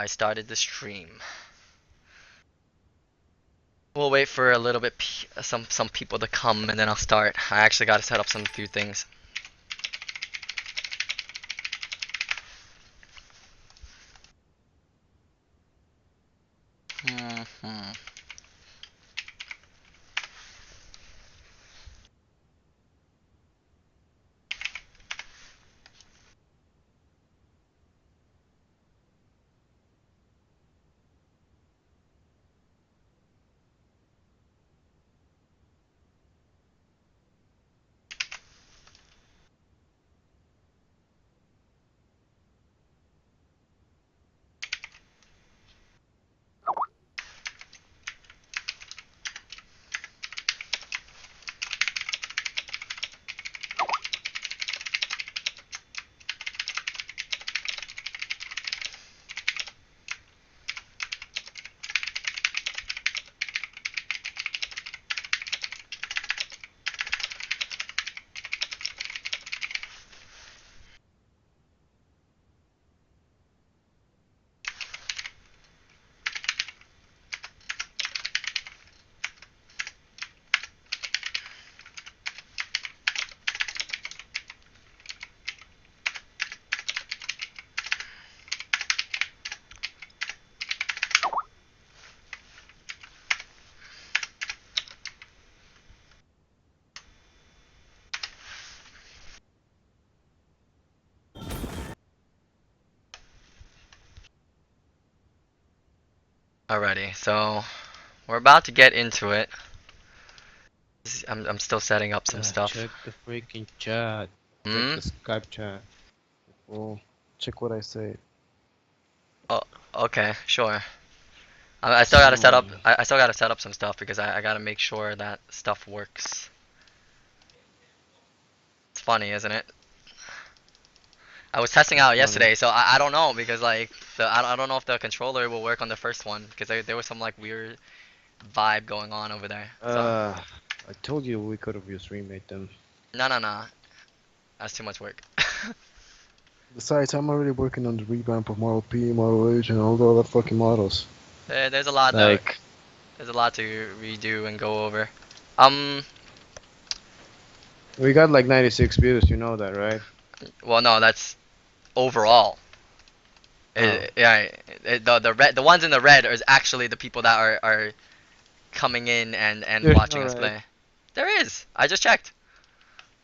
I started the stream. We'll wait for a little bit, some people to come, and then I'll start. I actually got to set up some few things. Alrighty, so we're about to get into it. I'm still setting up some stuff. Check the freaking chat. Check the Skype chat. Oh, check what I say. Oh, okay, sure. I still gotta set up. I still gotta set up some stuff because I gotta make sure that stuff works. It's funny, isn't it? I was testing out yesterday, so I don't know because like I don't know if the controller will work on the first one because there was some like weird vibe going on over there. So. I told you we could have just remade them. No, that's too much work. Besides, I'm already working on the revamp of Model P, Model H, and all the other fucking models. There's a lot like, there's a lot to redo and go over. We got like 96 views, you know that, right? Well, no, that's overall. Yeah, the ones in the red are actually the people that are coming in and watching us play. There is. I just checked.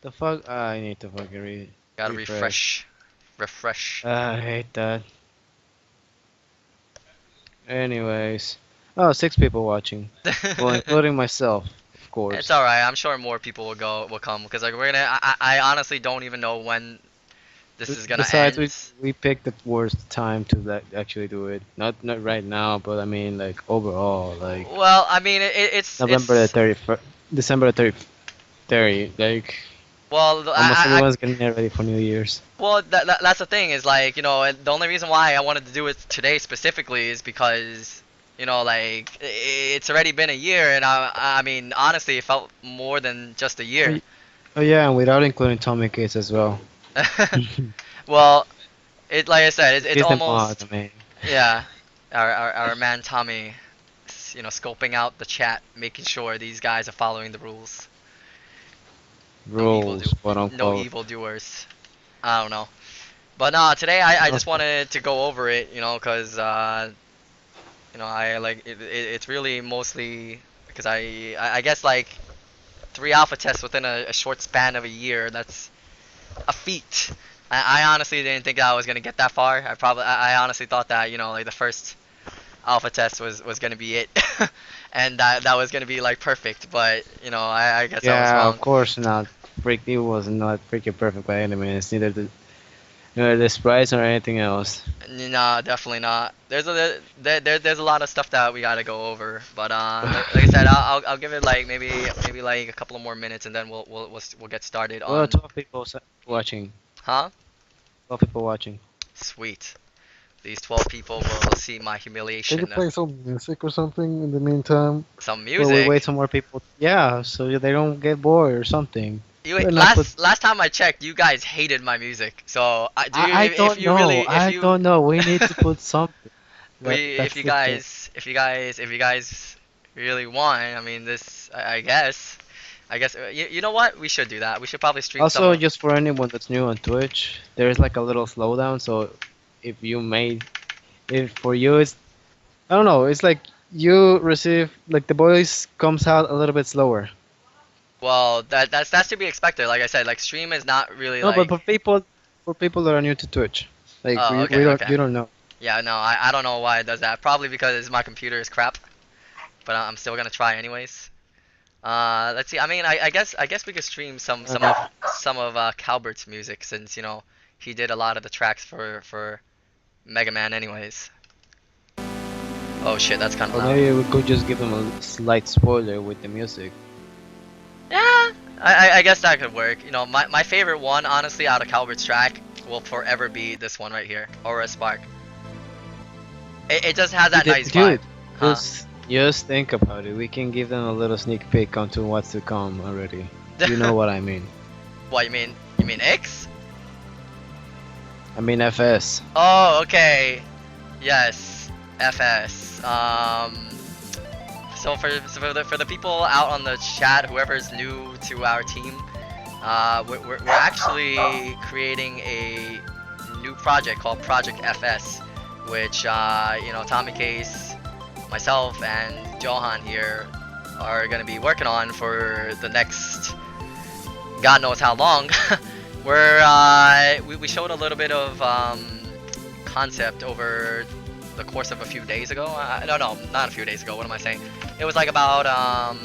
The fuck? I need to fucking Gotta refresh. I hate that. Anyways. Oh, 6 people watching. Well, including myself, of course. It's alright. I'm sure more people will come because like we're gonna. I honestly don't even know when this is gonna end. Besides, we picked the worst time to actually do it. Not right now, but I mean like overall, like. Well, I mean it's November the 31st, December the 30th, like. Well, almost everyone's getting ready for New Year's. Well, that's the thing is like, you know, the only reason why I wanted to do it today specifically is because, you know, like it's already been a year, and I mean honestly it felt more than just a year. Oh yeah, and without including Tommy Case as well. Well, like I said, it's almost mod, yeah. Our man Tommy, you know, scoping out the chat, making sure these guys are following the rules. Rules, quote unquote. No evildoers. I don't know. But no, today I just wanted to go over it, you know, cause you know, I like it's really mostly because I guess like 3 alpha tests within a short span of a year. That's a feat. I honestly didn't think I was gonna get that far. I honestly thought that, you know, like the first alpha test was gonna be it, and that was gonna be like perfect. But you know, I guess I was wrong. Yeah, of course not. It was not freaking perfect by any means. Neither the sprites or anything else. No, definitely not. There's a lot of stuff that we gotta go over. But like I said, I'll give it like maybe like a couple of more minutes, and then we'll get started on. Well, 12 people watching. Huh? 12 people watching. Sweet. These 12 people will see my humiliation. Can you play some music or something in the meantime? Some music? Well, we wait some more people. Yeah, so they don't get bored or something. Last time I checked, you guys hated my music. So I don't know. We need to put something. That's the thing. if you guys really want, I mean, I guess, you know what? We should do that. We should probably stream some Also, of. just for anyone that's new on Twitch, there's like a little slowdown. So if you made, if for you it's, I don't know, it's like you receive like the voice comes out a little bit slower. Well, that's to be expected. Like I said, like stream is not really No, but like. for people that are new to Twitch, like Oh, we okay, don't okay. you don't know. Yeah, no, I don't know why it does that. Probably because my computer is crap, but I'm still gonna try anyways. Let's see. I mean, I guess we could stream Uh, some of Calbert's music since he did a lot of the tracks for Mega Man anyways. Oh shit, that's kind of or loud. maybe we could just give them a slight spoiler with the music. Yeah, I guess that could work. My favorite one, honestly, out of Calbert's track will forever be this one right here, Aura Spark. It just has that nice vibe, Dude, huh? just think about it. We can give them a little sneak peek onto what's to come already. You know what I mean? What you mean? You mean X? I mean FS. Oh, okay. Yes, FS. So for the people out on the chat, whoever's new to our team, we're actually creating a new project called Project FS, which Tommy Case, myself, and Johan here are gonna be working on for the next God knows how long. We showed a little bit of concept over the course of a few days ago. No, not a few days ago. What am I saying? It was like about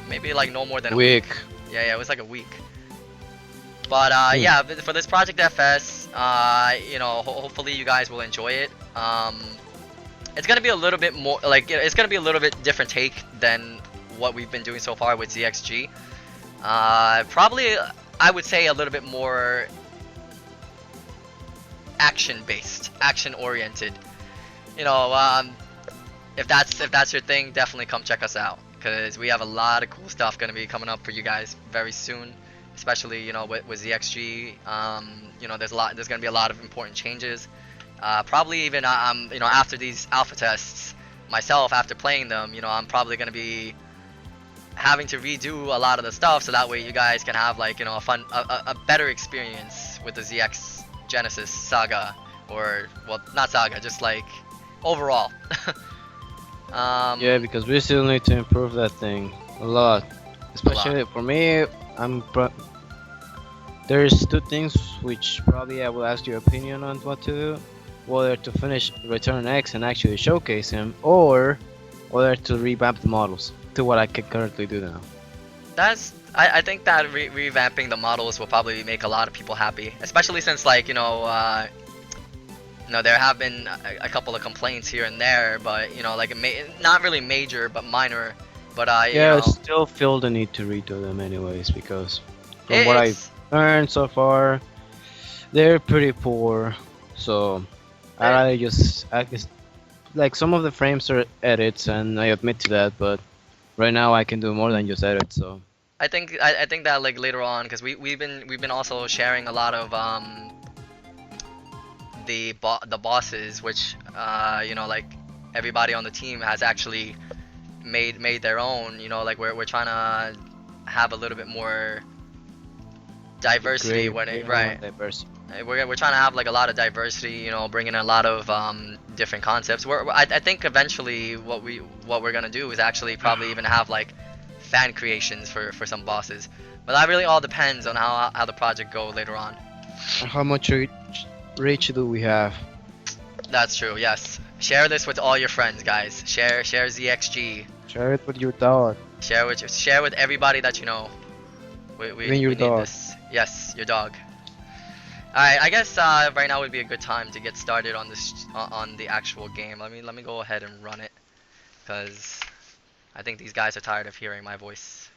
maybe like no more than a week. Week. Yeah, it was like a week. But Hmm. yeah, for this Project FS, hopefully you guys will enjoy it. It's gonna be a little bit more like it's gonna be a little bit different take than what we've been doing so far with ZXG. Probably I would say a little bit more action based, action oriented. You know, if that's your thing, definitely come check us out because we have a lot of cool stuff gonna be coming up for you guys very soon. Especially with ZXG, there's gonna be a lot of important changes. Probably even after these alpha tests, myself after playing them, I'm probably gonna be having to redo a lot of the stuff so that way you guys can have like a better experience with the ZX Genesis saga, or well, not saga, just like overall. Yeah, because we still need to improve that thing a lot. A lot. Especially for me, there's two things which probably I will ask your opinion on what to do. Whether to finish Return X and actually showcase him, or whether to revamp the models to what I can currently do now. I think that revamping the models will probably make a lot of people happy, especially since like there have been a couple of complaints here and there, but like not really major but minor, but Yeah, I still feel the need to redo them anyways because from what I've it's learned so far, they're pretty poor. So it, I guess like some of the frames are edits, and I admit to that. But right now I can do more than just edit. So I think that like later on, because we've been also sharing a lot of the bosses, which like everybody on the team has actually made their own. Like we're trying to have a little bit more diversity great, when it way more right. diverse. We're trying to have like a lot of diversity, bringing in a lot of different concepts. I think eventually what we're gonna do is actually probably even have like fan creations for some bosses, but that really all depends on how the project go later on. And how much reach do we have? That's true. Yes. Share this with all your friends, guys. Share ZXG. Share it with your dog. Share with everybody that you know. Even your We need dog. this. Yes, your dog. Alright, I guess right now would be a good time to get started on this on the actual game. Let me go ahead and run it, because I think these guys are tired of hearing my voice.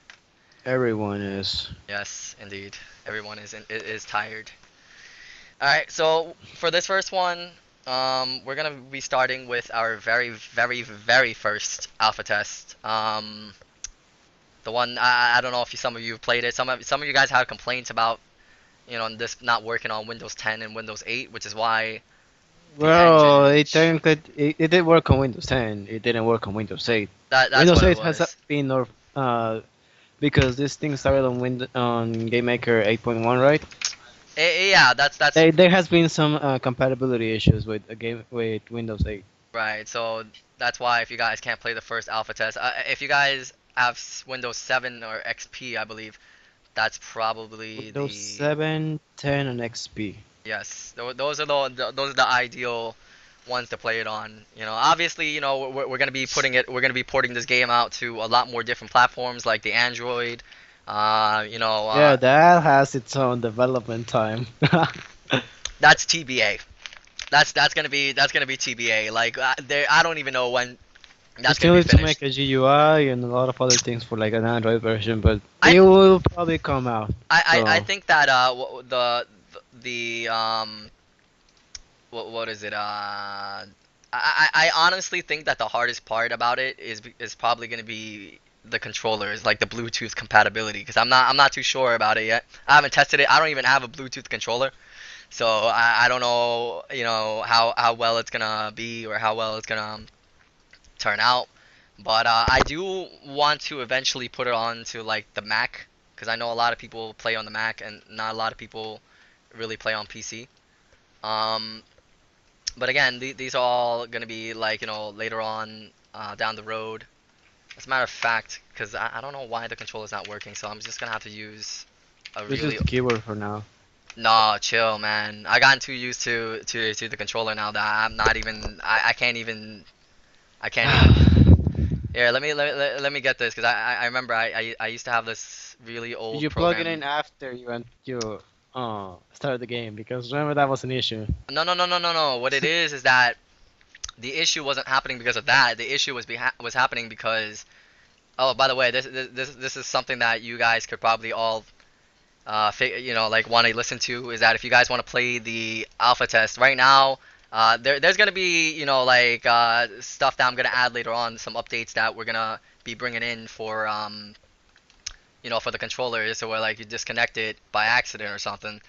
Everyone is. Yes, indeed, everyone is tired. Alright, so for this first one, we're gonna be starting with our very very very first alpha test. The one I don't know if some of you have played it. Some of you guys had complaints about this not working on Windows 10 and Windows 8, which is why the Well, engine. it technically it did work on Windows 10. It didn't work on Windows 8. That's Windows what it 8 has was. been because this thing started on GameMaker 8.1, right? Yeah, that's There has been some compatibility issues with a game with Windows 8. right. So that's why if you guys can't play the first alpha test, if you guys have Windows 7 or XP, I believe that's probably Windows the 7, 10, and XP. yes. Those are those are the ideal ones to play it on. You know, obviously, you know, we're gonna be we're gonna be porting this game out to a lot more different platforms like the Android. You know, Yeah, that has its own development time. that's TBA. That's gonna be TBA. Like there, I don't even know when You that's gonna still be need to make finished. a GUI and a lot of other things for like an Android version, but I it will probably come out. I So think that the what is it I honestly think that the hardest part about it is probably gonna be the controllers, like the Bluetooth compatibility, because I'm not too sure about it yet. I haven't tested it. I don't even have a Bluetooth controller, so I don't know, you know, how well it's gonna be or how well it's gonna turn out. But I do want to eventually put it on to like the Mac, because I know a lot of people play on the Mac and not a lot of people really play on PC. Um, but again, these are all gonna be like, you know, later on down the road. As a matter of fact, because I don't know why the controller's not working, so I'm just gonna have to use a it's just really the keyboard for now. no chill, man. I gotten too used to the controller now that I'm not even I can't even I can't even. Here, let me get this because I remember I used to have this really Did old you plug it in program. after you started the game? Because remember that was an issue. No. What it is that the issue wasn't happening because of that. The issue was happening because oh, by the way, this is something that you guys could probably all you know, like want to listen to, is that if you guys want to play the alpha test right now, there's gonna be, you know, like stuff that I'm gonna add later on, some updates that we're gonna be bringing in for you know, for the controllers, so where like you disconnect it by accident or something,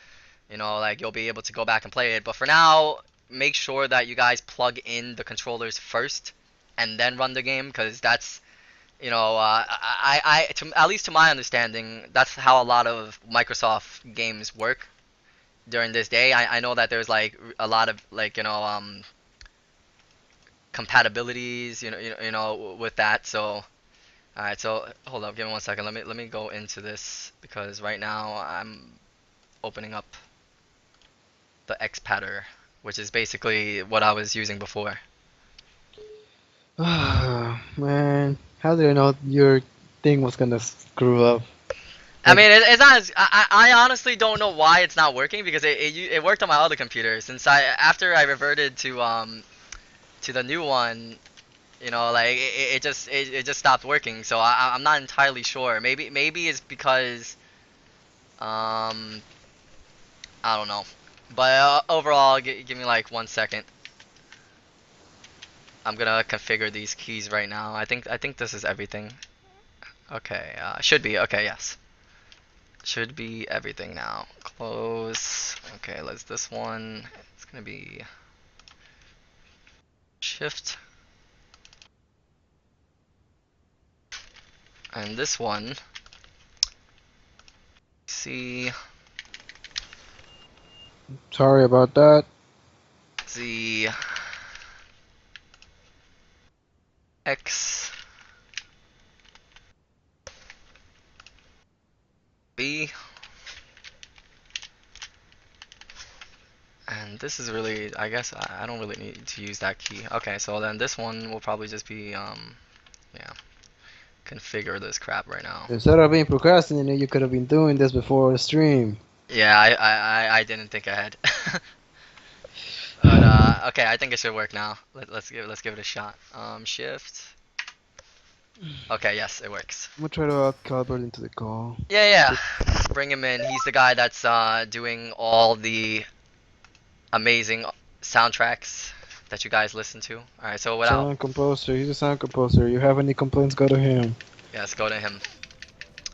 you know, like you'll be able to go back and play it. But for now, make sure that you guys plug in the controllers first and then run the game, because that's, you know, at least to my understanding, that's how a lot of Microsoft games work during this day. I know that there's like a lot of like, you know, compatibilities, you know, with that. So, all right, so hold up, give me 1 second. Let me go into this because right now I'm opening up the Xpatter, which is basically what I was using before. Man, how did I know your thing was gonna screw up? I Like, mean, it's not. I honestly don't know why it's not working because it worked on my other computer. Since I after I reverted to the new one, you know, like it just stopped working. So I'm not entirely sure. Maybe it's because um I don't know. But overall, give me like 1 second. I'm gonna configure these keys right now. I think this is everything. Okay, should be okay. Yes. Should be everything now. Close. Okay, let's this one. It's gonna be shift. And this one, C, Sorry about that. Z, X, B. And this is really, I guess I don't really need to use that key. Okay, so then this one will probably just be, yeah, configure this crap right now. Instead of being procrastinating, you could have been doing this before the stream. Yeah, I didn't think ahead. But okay, I think it should work now. Let's give it a shot. Shift. Okay, yes, it works. I'm gonna try to calibrate into the call. Yeah. Bring him in. He's the guy that's doing all the amazing soundtracks that you guys listen to. All right, so without Sound composer, he's a sound composer. You have any complaints, go to him. yes, go to him.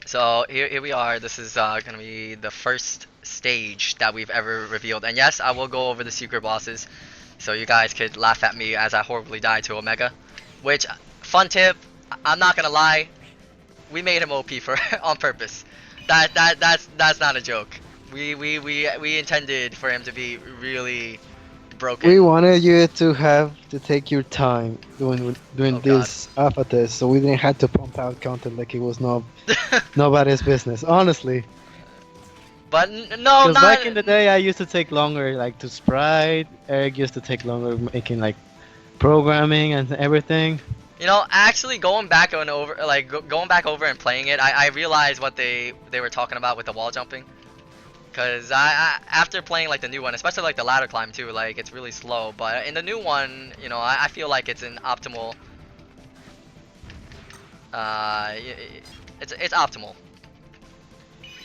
So here we are. This is gonna be the first stage that we've ever revealed. And yes, I will go over the secret bosses. so you guys could laugh at me as I horribly die to Omega. Which, fun tip, I'm not gonna lie, we made him OP for on purpose. That's not a joke. We intended for him to be really broken. We wanted you to have to take your time doing Oh, God. this alpha test, so we didn't have to pump out content like it was nobody's business. Honestly, But no, Because not back in the day, I used to take longer, like to sprite. Eric used to take longer making like programming and everything. You know, actually going back and over, like going back over and playing it, I realized what they were talking about with the wall jumping. Cause I after playing like the new one, especially like the ladder climb too, like it's really slow. But in the new one, you know, I feel like it's an optimal. It's optimal.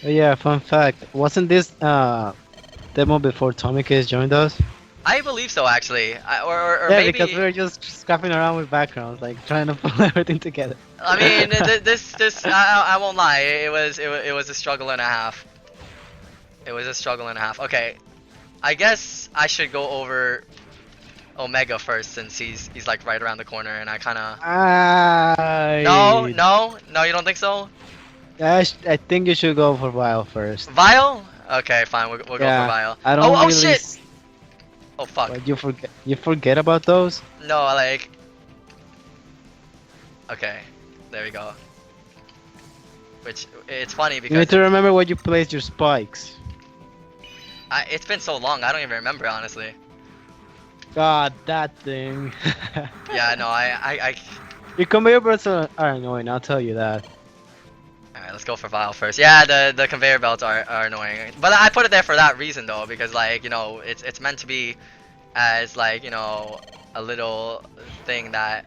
Yeah, fun fact. Wasn't this demo before Tommy Case joined us? I believe so actually, or Yeah, maybe. because we were just scrapping around with backgrounds, like trying to pull everything together. I mean, this I won't lie, it was a struggle and a half. It was a struggle and a half. Okay, I guess I should go over Omega first since he's like right around the corner, and I kind of. No, you don't think so? I think you should go for Vile first. Vile? Okay, fine. We'll go for Vile. I don't Oh really shit! Oh fuck. What, you forget about those? No, like. Okay, there we go. Which it's funny You need because to remember where you place your spikes. it's been so long. I don't even remember honestly. God, that thing. Yeah, no, I Your conveyor belts are annoying, I'll tell you that. Alright, let's go for Vile first. Yeah, the conveyor belts are annoying. But I put it there for that reason though, because like, you know, it's meant to be as like, you know, a little thing that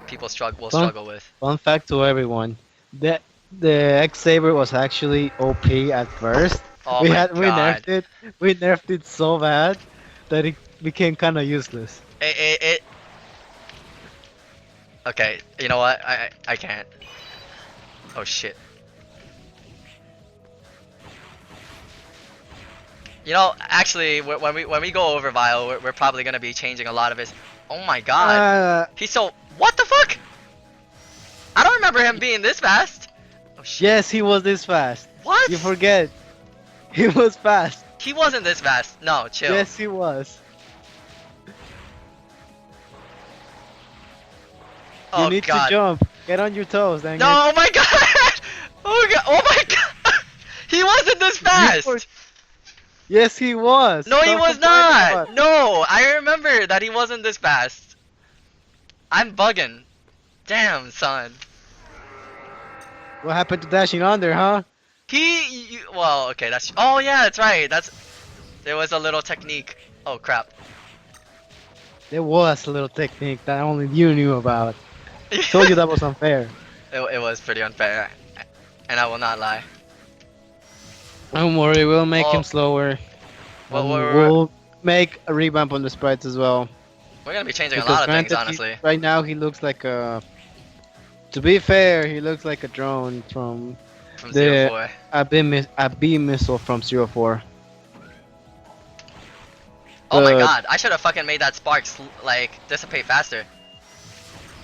people will struggle with. Fun fact to everyone. The X Saber was actually OP at first. Oh we my we god. nerfed it. We nerfed it so bad that it became kinda useless. It Okay, you know what? I can't. Oh shit. You know, actually, when we go over Vile, we're probably gonna be changing a lot of his. Oh my god, he's so. What the fuck? I don't remember him being this fast. Oh shit. Yes, he was this fast. What? You forget. He was fast. He wasn't this fast. No, chill. Yes, he was. Oh You need god. to jump. Get on your toes. Dang No, oh my god. Oh god. Oh my god. He wasn't this fast. Yes, he was. No, he Stop was complaining not. about it. No, I remember that he wasn't this fast. I'm bugging. Damn, son. What happened to dashing under, huh? Well, okay, that's. Oh yeah, that's right. There was a little technique. Oh crap. There was a little technique that only you knew about. Told you that was unfair. It was pretty unfair, and I will not lie. Don't worry, we'll make Oh. him slower. Well, And we're- we'll make a revamp on the sprites as well. We're gonna be changing a Because lot of things, granted, honestly. right now he looks like a. To be fair, he looks like a drone from From the- 04. a B missile from 04. Oh my But- god, I should have fucking made that sparks like dissipate faster.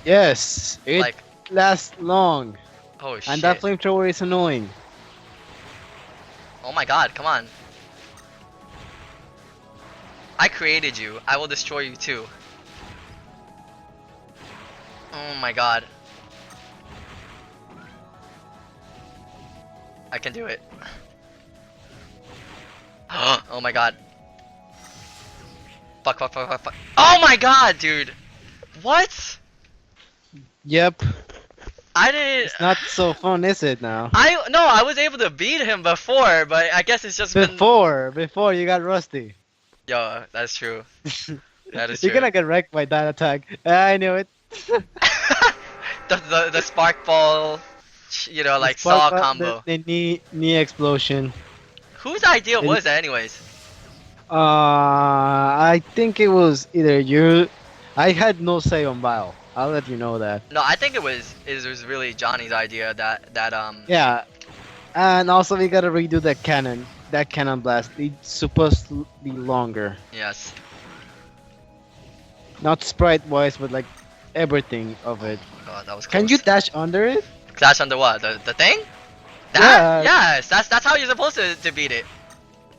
Yes, it Like, lasts long, oh shit. and that flamethrower is annoying. Oh my god, come on. I created you. I will destroy you too. Oh my god. I can do it. Oh my god. Fuck, fuck, fuck, fuck, fuck. Oh my god, dude! What? Yep, I didn't. it's not so fun, is it now? I was able to beat him before, but I guess it's just been. Before you got rusty. Yo, that's true. That is true. You're gonna get wrecked by that attack. I knew it. the spark ball, you know, like Spark saw ball, combo. The knee explosion. Whose idea It- was that, anyways? I think it was either you. I had no say on Vile. I'll let you know that. No, I think it was really Johnny's idea that Yeah, and also we gotta redo that cannon. That cannon blast. It's supposed to be longer. yes. Not sprite wise, but like everything of it. God, that was Can close. you dash under it? Clash under what? The thing? That? Yeah, Yes, that's how you're supposed to beat it.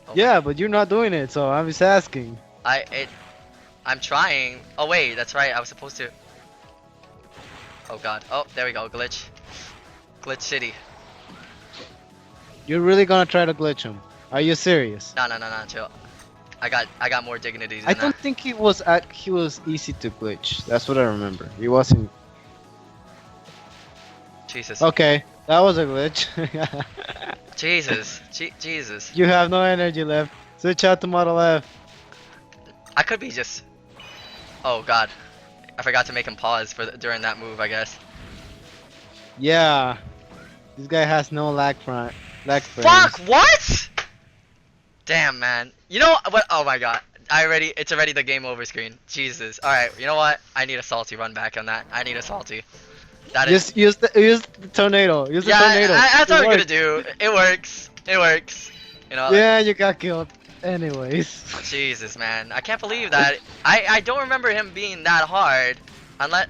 Oh my yeah, god. but you're not doing it, so I'm just asking. I'm trying. Oh wait, that's right. I was supposed to. Oh god. Oh, there we go. Glitch. Glitch City. You're really gonna try to glitch him? Are you serious? No, no, no, no. Chill. I got more dignity I than don't that. think he was easy to glitch. That's what I remember. He wasn't. Jesus. Okay, that was a glitch. Jesus. Jesus. You have no energy left. Switch out to Model F. I could be just. Oh god. I forgot to make him pause during that move, I guess. Yeah, this guy has no lag frames. Fuck, what? Damn, man. You know what? Oh my god. It's already the game over screen. Jesus. Alright, you know what? I need a salty run back on that. I need a salty. That is. Just use the tornado. Use Yeah, the tornado. that's what It I'm gonna works. do. It works. It works. You know, Yeah, you got killed. Anyways. Jesus, man. I can't believe that. I don't remember him being that hard. Unless.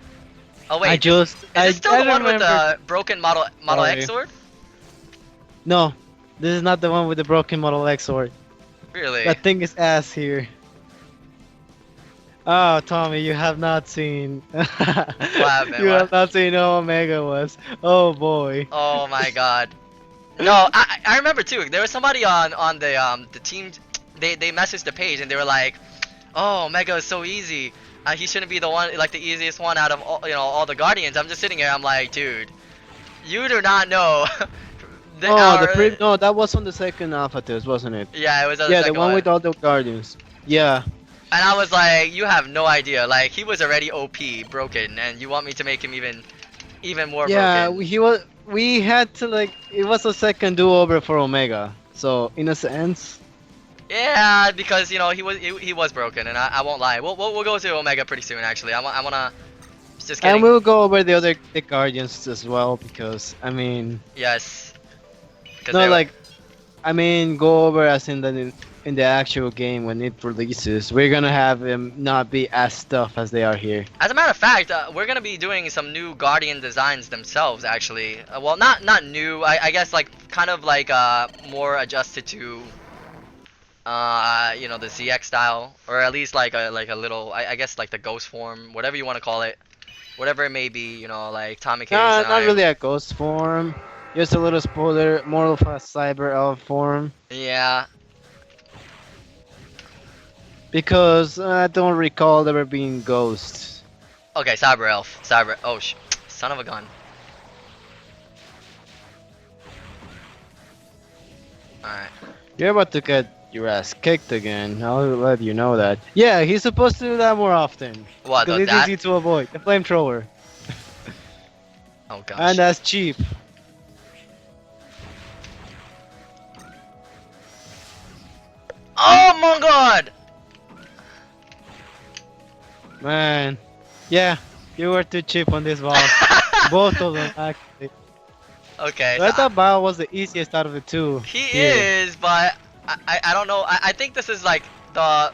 Oh, wait. Is this still the one with the broken Model X sword? No, this is not the one with the broken Model X sword. Really? That thing is ass here. Oh, Tommy, you have not seen. happened? You What? have not seen how Omega was. Oh boy. Oh my god. No, I remember too. There was somebody on the team. They messaged the page and they were like, "Oh, Mega is so easy. He shouldn't be the one, like the easiest one out of all the Guardians." I'm just sitting here. I'm like, dude, you do not know. No, that was on the second alpha test, wasn't it? Yeah, it was on Yeah, the the second one with all the guardians. Yeah. And I was like, you have no idea. Like he was already OP, broken, and you want me to make him even more Yeah, broken. we had to like it was a second do-over for Omega. So in a sense, Yeah, because he was broken, and I won't lie. We'll go to Omega pretty soon. Actually, I wanna just getting. and we'll go over the guardians as well because I mean, Yes. 'Cause no they were- like I mean go over as in the actual game when it releases. We're gonna have them not be as tough as they are here. As a matter of fact, we're gonna be doing some new Guardian designs themselves. Actually, well, not new. I guess like kind of like more adjusted to the ZX style, or at least like a little. I guess like the ghost form, whatever you want to call it, whatever it may be. Like Tommy Case No, and not I. really a ghost form. Just a little spoiler, more of a cyber elf form. Yeah. Because I don't recall there being ghosts. Okay, Cyber Elf. Cyber. Oh, son of a gun. Alright. You're about to get your ass kicked again. I'll let you know that. Yeah, he's supposed to do that more often. What, Because it's that? easy to avoid. The flamethrower. Oh, gosh. And that's cheap. Oh, my God! Man. Yeah, you were too cheap on this boss. Both of them, actually. Okay. But I So thought Bao was the easiest out of the two. he here. is, but I don't know. I think this is like the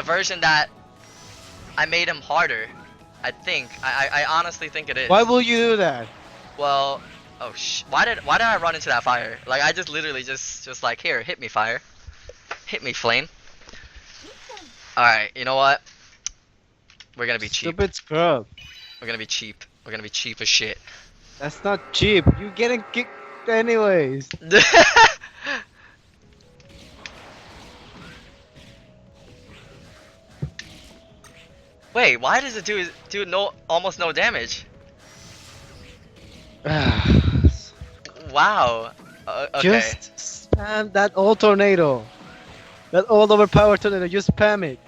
version that I made him harder. I think. I honestly think it is. Why will you do that? Well, oh why did I run into that fire? Like I just literally just like, here, hit me, fire. Hit me, flame. All right, you know what? We're gonna be cheap. Stupid scrub. We're gonna be cheap. We're gonna be cheap as shit. That's not cheap. You're getting kicked anyways. Wait, why does it do almost no damage? Wow. Okay. Just spam that old tornado. That old overpowered tornado. Just spam it.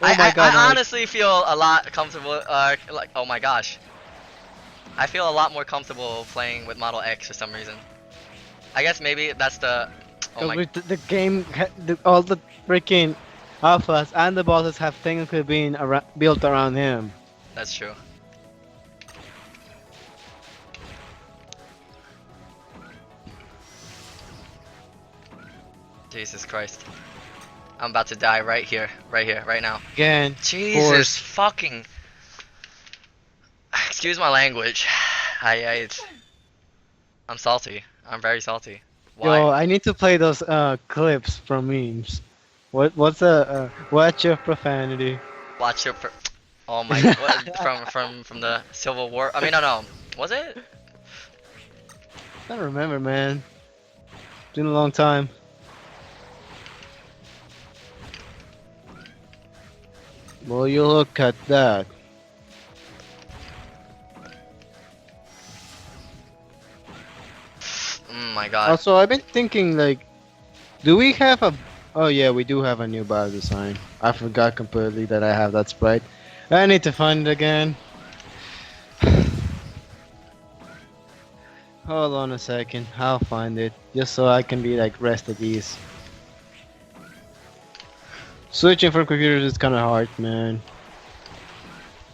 Oh my god. I honestly feel a lot comfortable. Like, oh my gosh. I feel a lot more comfortable playing with Model X for some reason. I guess maybe that's the. Oh my. The game, all the freaking alphas and the bosses have technically been built around him. That's true. Jesus Christ. I'm about to die right here, right now. Again. Jesus fucking. Excuse my language. I'm salty. I'm very salty. Why? Yo, I need to play those clips from memes. Watch your profanity. Watch your. Oh my. What, from the Civil War. I mean, no. Was it? I don't remember, man. It's been a long time. Well, you look at that. Oh my god. Also, I've been thinking, like, do we have a... Oh yeah, we do have a new battle design. I forgot completely that I have that sprite. I need to find it again. Hold on a second, I'll find it. Just so I can be, like, rest at ease. Switching from computers is kinda hard, man.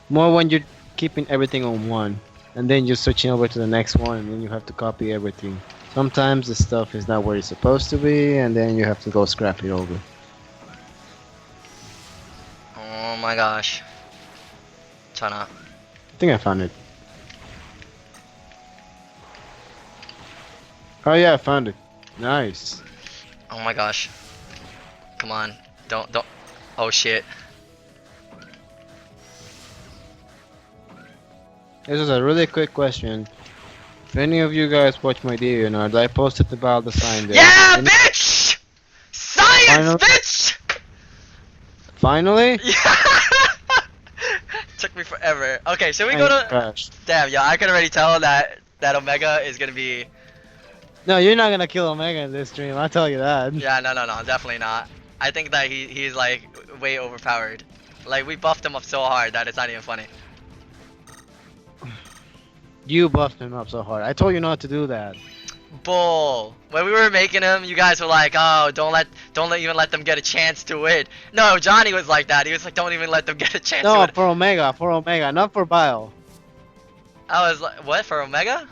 More when you're keeping everything on one. And then you're switching over to the next one, and then you have to copy everything. Sometimes the stuff is not where it's supposed to be, and then you have to go scrap it over. Oh my gosh. Chana. I think I found it. Oh yeah, I found it. Nice. Oh my gosh. Come on. Don't. Oh shit. This is a really quick question. If any of you guys watch my DNR, I posted the battle design there. Yeah, bitch! Science, bitch! Finally? Yeah! Took me forever. Okay, should we go to... Crash. Damn, yo, I can already tell that Omega is gonna be... No, you're not gonna kill Omega in this stream, I'll tell you that. Yeah, no, definitely not. I think that he's like way overpowered. Like, we buffed him up so hard that it's not even funny. You buffed him up so hard. I told you not to do that. Bull. When we were making him, you guys were like, "Oh, don't even let them get a chance to win." No, Johnny was like that. He was like, "Don't even let them get a chance to No, win." for Omega, not for Bio. I was like, "What, for Omega?"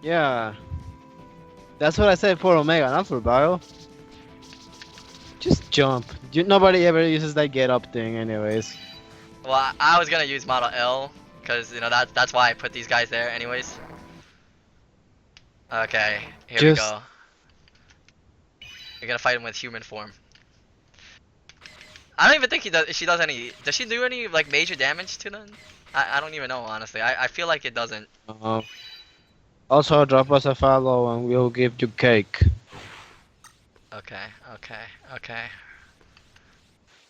Yeah. That's what I said, for Omega, not for Bio. Just jump. Nobody ever uses that get up thing anyways. Well, I was gonna use Model L, cause you know that's why I put these guys there, anyways. Okay, here we go. You're gonna fight him with human form. I don't even think she does any. Does she do any like major damage to them? I don't even know, honestly. I feel like it doesn't. Also, drop us a follow and we'll give you cake. Okay.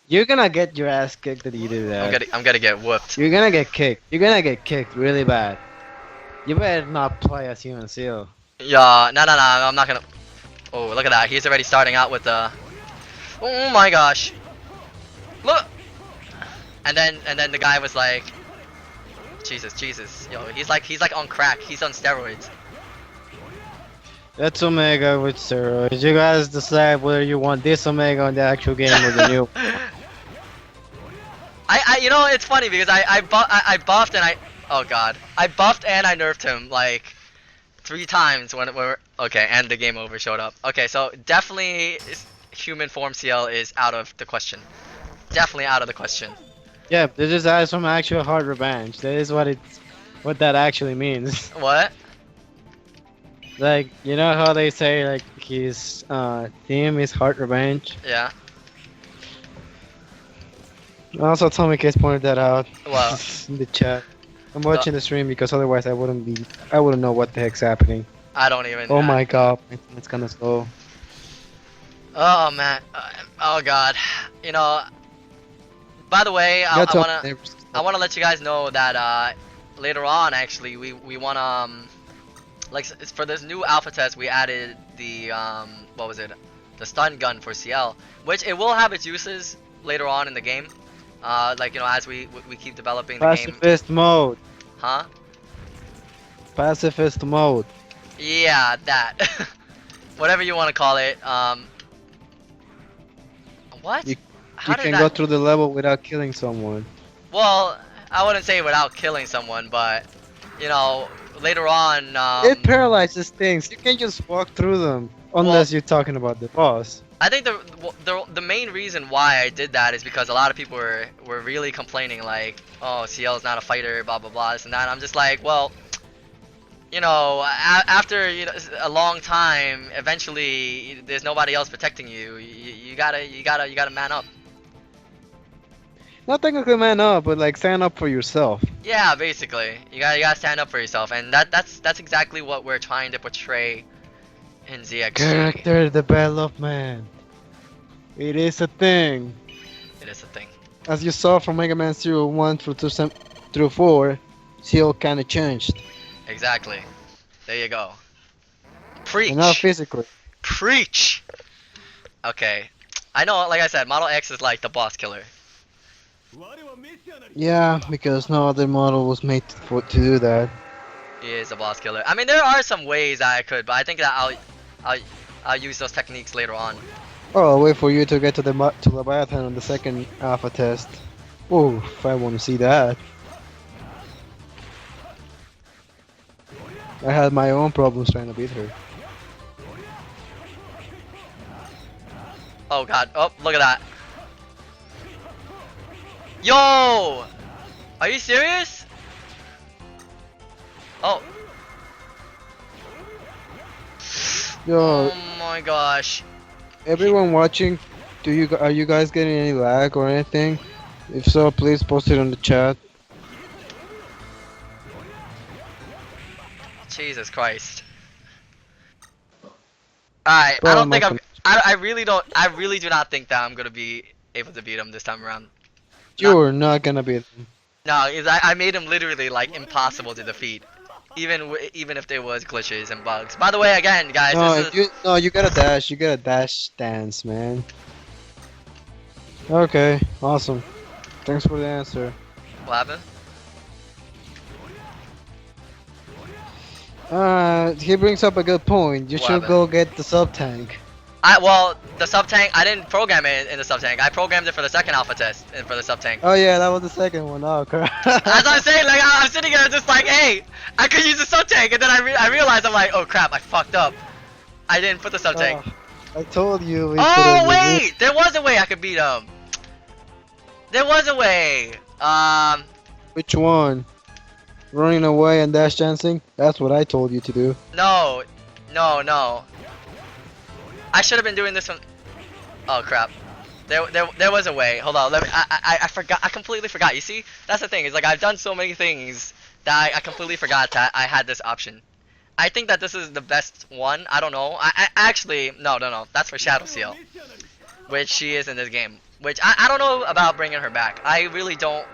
You're gonna get your ass kicked that you do that. I'm gonna get whooped. You're gonna get kicked. You're gonna get kicked really bad. You better not play as Human Seal. Yeah, no, I'm not gonna. Oh, look at that. He's already starting out with the. Oh my gosh. Look. And then the guy was like, Jesus. Yo, he's like on crack. He's on steroids. That's Omega with steroids. You guys decide whether you want this Omega on the actual game or the new. You know, it's funny because I buffed and oh god, I buffed and I nerfed him like 3 times when we're okay, and the game over showed up. Okay, so definitely human form CL is out of the question. Definitely out of the question. Yeah, this is as from actual hard revenge. That is what that actually means. What? Like, you know how they say like his theme is hard revenge? Yeah. Also, Tommy Case pointed that out Wow. in the chat. I'm watching the stream because otherwise I wouldn't know what the heck's happening. I don't even. Oh my god, it's kinda slow. Oh man. Oh god. You know. By the way, I wanna let you guys know that later on, actually, we wanna like for this new alpha test, we added the what was it? The stun gun for CL, which it will have its uses later on in the game. Like, you know, as we keep developing the game. Pacifist mode. Huh? Pacifist mode. Yeah, that. Whatever you want to call it. What? You How did can that... go through the level without killing someone. Well, I wouldn't say without killing someone, but you know, later on. It paralyzes things. You can't just walk through them unless you're talking about the boss. I think the main reason why I did that is because a lot of people were really complaining like, oh, CL is not a fighter, blah blah blah, this and that. And I'm just like, well, you know, after a long time, eventually there's nobody else protecting you. You gotta man up. Not technically man up, but like stand up for yourself. Yeah, basically, you gotta stand up for yourself, and that's exactly what we're trying to portray in ZX. Character development. It is a thing. It is a thing. As you saw from Mega Man 01 through 4, CL kind of changed. Exactly. There you go. Preach. And not physically. Preach. Okay. I know, like I said, Model X is like the boss killer. Yeah, because no other model was made to do that. He is a boss killer. I mean, there are some ways that I could, but I think that I'll use those techniques later on. Oh, I'll wait for you to get to the Leviathan on the second alpha test. Oh, if I want to see that. I had my own problems trying to beat her. Oh god. Oh, look at that. Yo! Are you serious? Oh. Yo, Oh my gosh. everyone watching, are you guys getting any lag or anything? If so, please post it on the chat. Jesus Christ. Alright, I Bro, don't my think I really do not think that I'm gonna be able to beat him this time around. You're not gonna beat them. No, I made him literally like impossible to defeat. Even if there was glitches and bugs. By the way, again, guys, this is... You gotta dash. You gotta dash dance, man. Okay, awesome. Thanks for the answer. What happened? He brings up a good point. You What should happened? go get the sub tank. Well, the sub tank, I didn't program it in the sub tank. I programmed it for the second alpha test and for the sub tank. Oh yeah, that was the second one. Oh crap. As I'm saying, like I'm sitting here just like, hey, I could use the sub tank, and then I realized I'm like, oh crap, I fucked up. I didn't put the sub tank. I told you. Oh wait, there was a way I could beat him. There was a way. Which one? Running away and dash dancing? That's what I told you to do. No. I should have been doing this one. Oh crap. There was a way. Hold on. Let me. I forgot. I completely forgot. You see, that's the thing. Is like I've done so many things that I completely forgot that I had this option. I think that this is the best one. I don't know. I actually no. That's for Shadow Seal, which she is in this game. Which I don't know about bringing her back. I really don't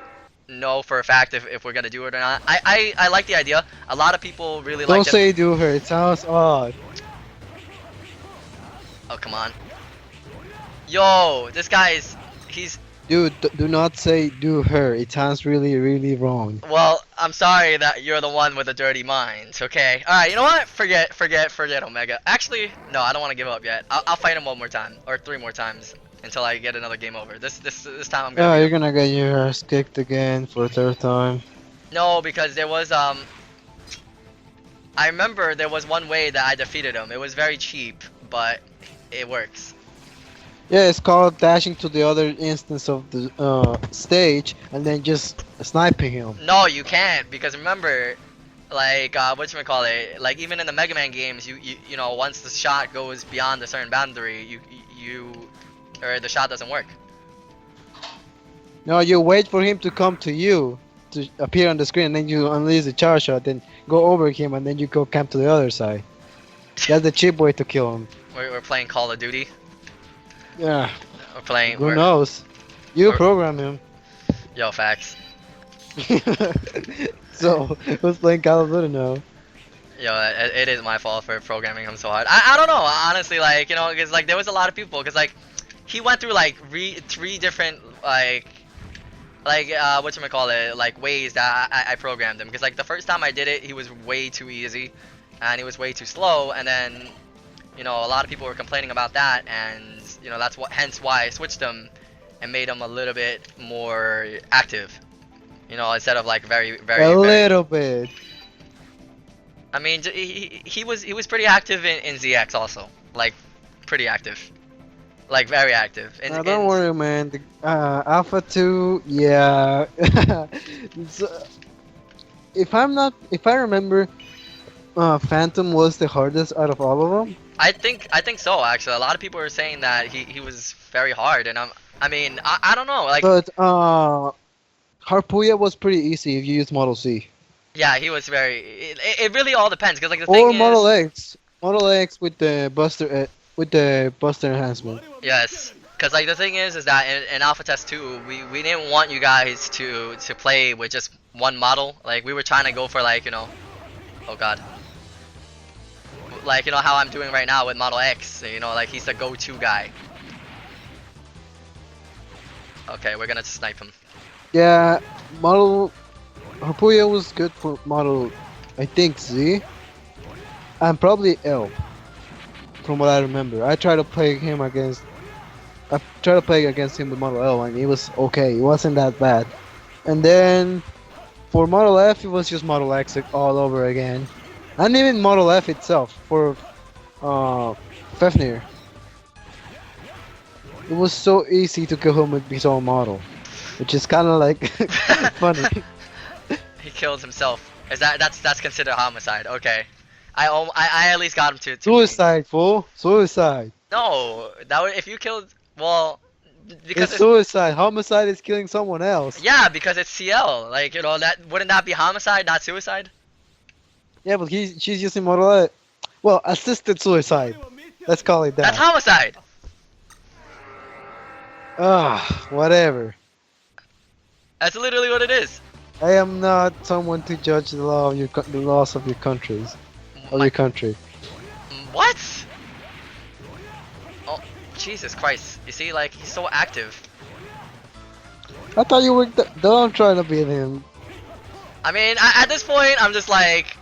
know for a fact if we're gonna do it or not. I like the idea. A lot of people really like. Don't say do her. It sounds odd. Oh come on. Yo, this guy is he's. Dude, do not say do her. It sounds really, really wrong. Well, I'm sorry that you're the one with a dirty mind. Okay. All right. You know what? Forget Omega. Actually, no. I don't want to give up yet. I'll fight him one more time or 3 more times until I get another game over. This time I'm gonna. Yeah, you're gonna get your ass kicked again for a 3rd time. No, because there was I remember there was one way that I defeated him. It was very cheap, but it works. Yeah, it's called dashing to the other instance of the stage and then just sniping him. No, you can't, because remember, like whatchamacallit, like even in the Mega Man games, you know, once the shot goes beyond a certain boundary, or the shot doesn't work. No, you wait for him to come to you, to appear on the screen, and then you unleash the charge shot, then go over him, and then you go camp to the other side. That's the cheap way to kill him. We're playing Call of Duty. Yeah. We're playing. Who knows? You program him. Yo, facts. So, who's playing Call of Duty now? Yo, it is my fault for programming him so hard. I don't know, honestly, like, you know, because like there was a lot of people, because like he went through like 3 different like whatchamacallit, like ways that I programmed him, because like the first time I did it, he was way too easy, and he was way too slow, and then, you know, a lot of people were complaining about that, and you know, that's hence why I switched him and made him a little bit more active. You know, instead of like very little bit. I mean, he was pretty active in ZX also, like pretty active. like very active. And Now don't worry, man. The, Alpha 2, yeah. So, if I remember, Phantom was the hardest out of all of them. I think so actually. A lot of people are saying that he was very hard, and I mean I don't know like But Harpuya was pretty easy if you use Model C. yeah he was very. It really all depends because like the Or thing Model is X. Model X with the Buster enhancement. yes. Because like the thing is that in Alpha Test 2 we didn't want you guys to play with just one model. Like we were trying to go for like oh god. Like, how I'm doing right now with Model X, like he's the go-to guy. Okay, we're gonna snipe him. Yeah, Model Harpuya was good for Model, I think Z, and probably L. From what I remember, I tried to play him against. I tried to play against him with Model L, and he was okay. It wasn't that bad. And then for Model F, it was just Model X all over again. And even Model F itself for Fafnir. It was so easy to kill him with his own model, which is kind of like funny. He killed himself. Is that's considered homicide? Okay. I at least got him to Suicide, fool! Suicide. No, that would if you killed well because It's suicide. Homicide is killing someone else. yeah because it's CL like that wouldn't that be homicide not suicide? Yeah, but she's using Model A. Well, assisted suicide. Let's call it That's that. homicide. Whatever. That's literally what it is. I am not someone to judge the law of the laws of your countries, of your country. What? Oh, Jesus Christ. You see, like, he's so active. I thought you were. Don't try to beat him. I mean, at this point, I'm just like...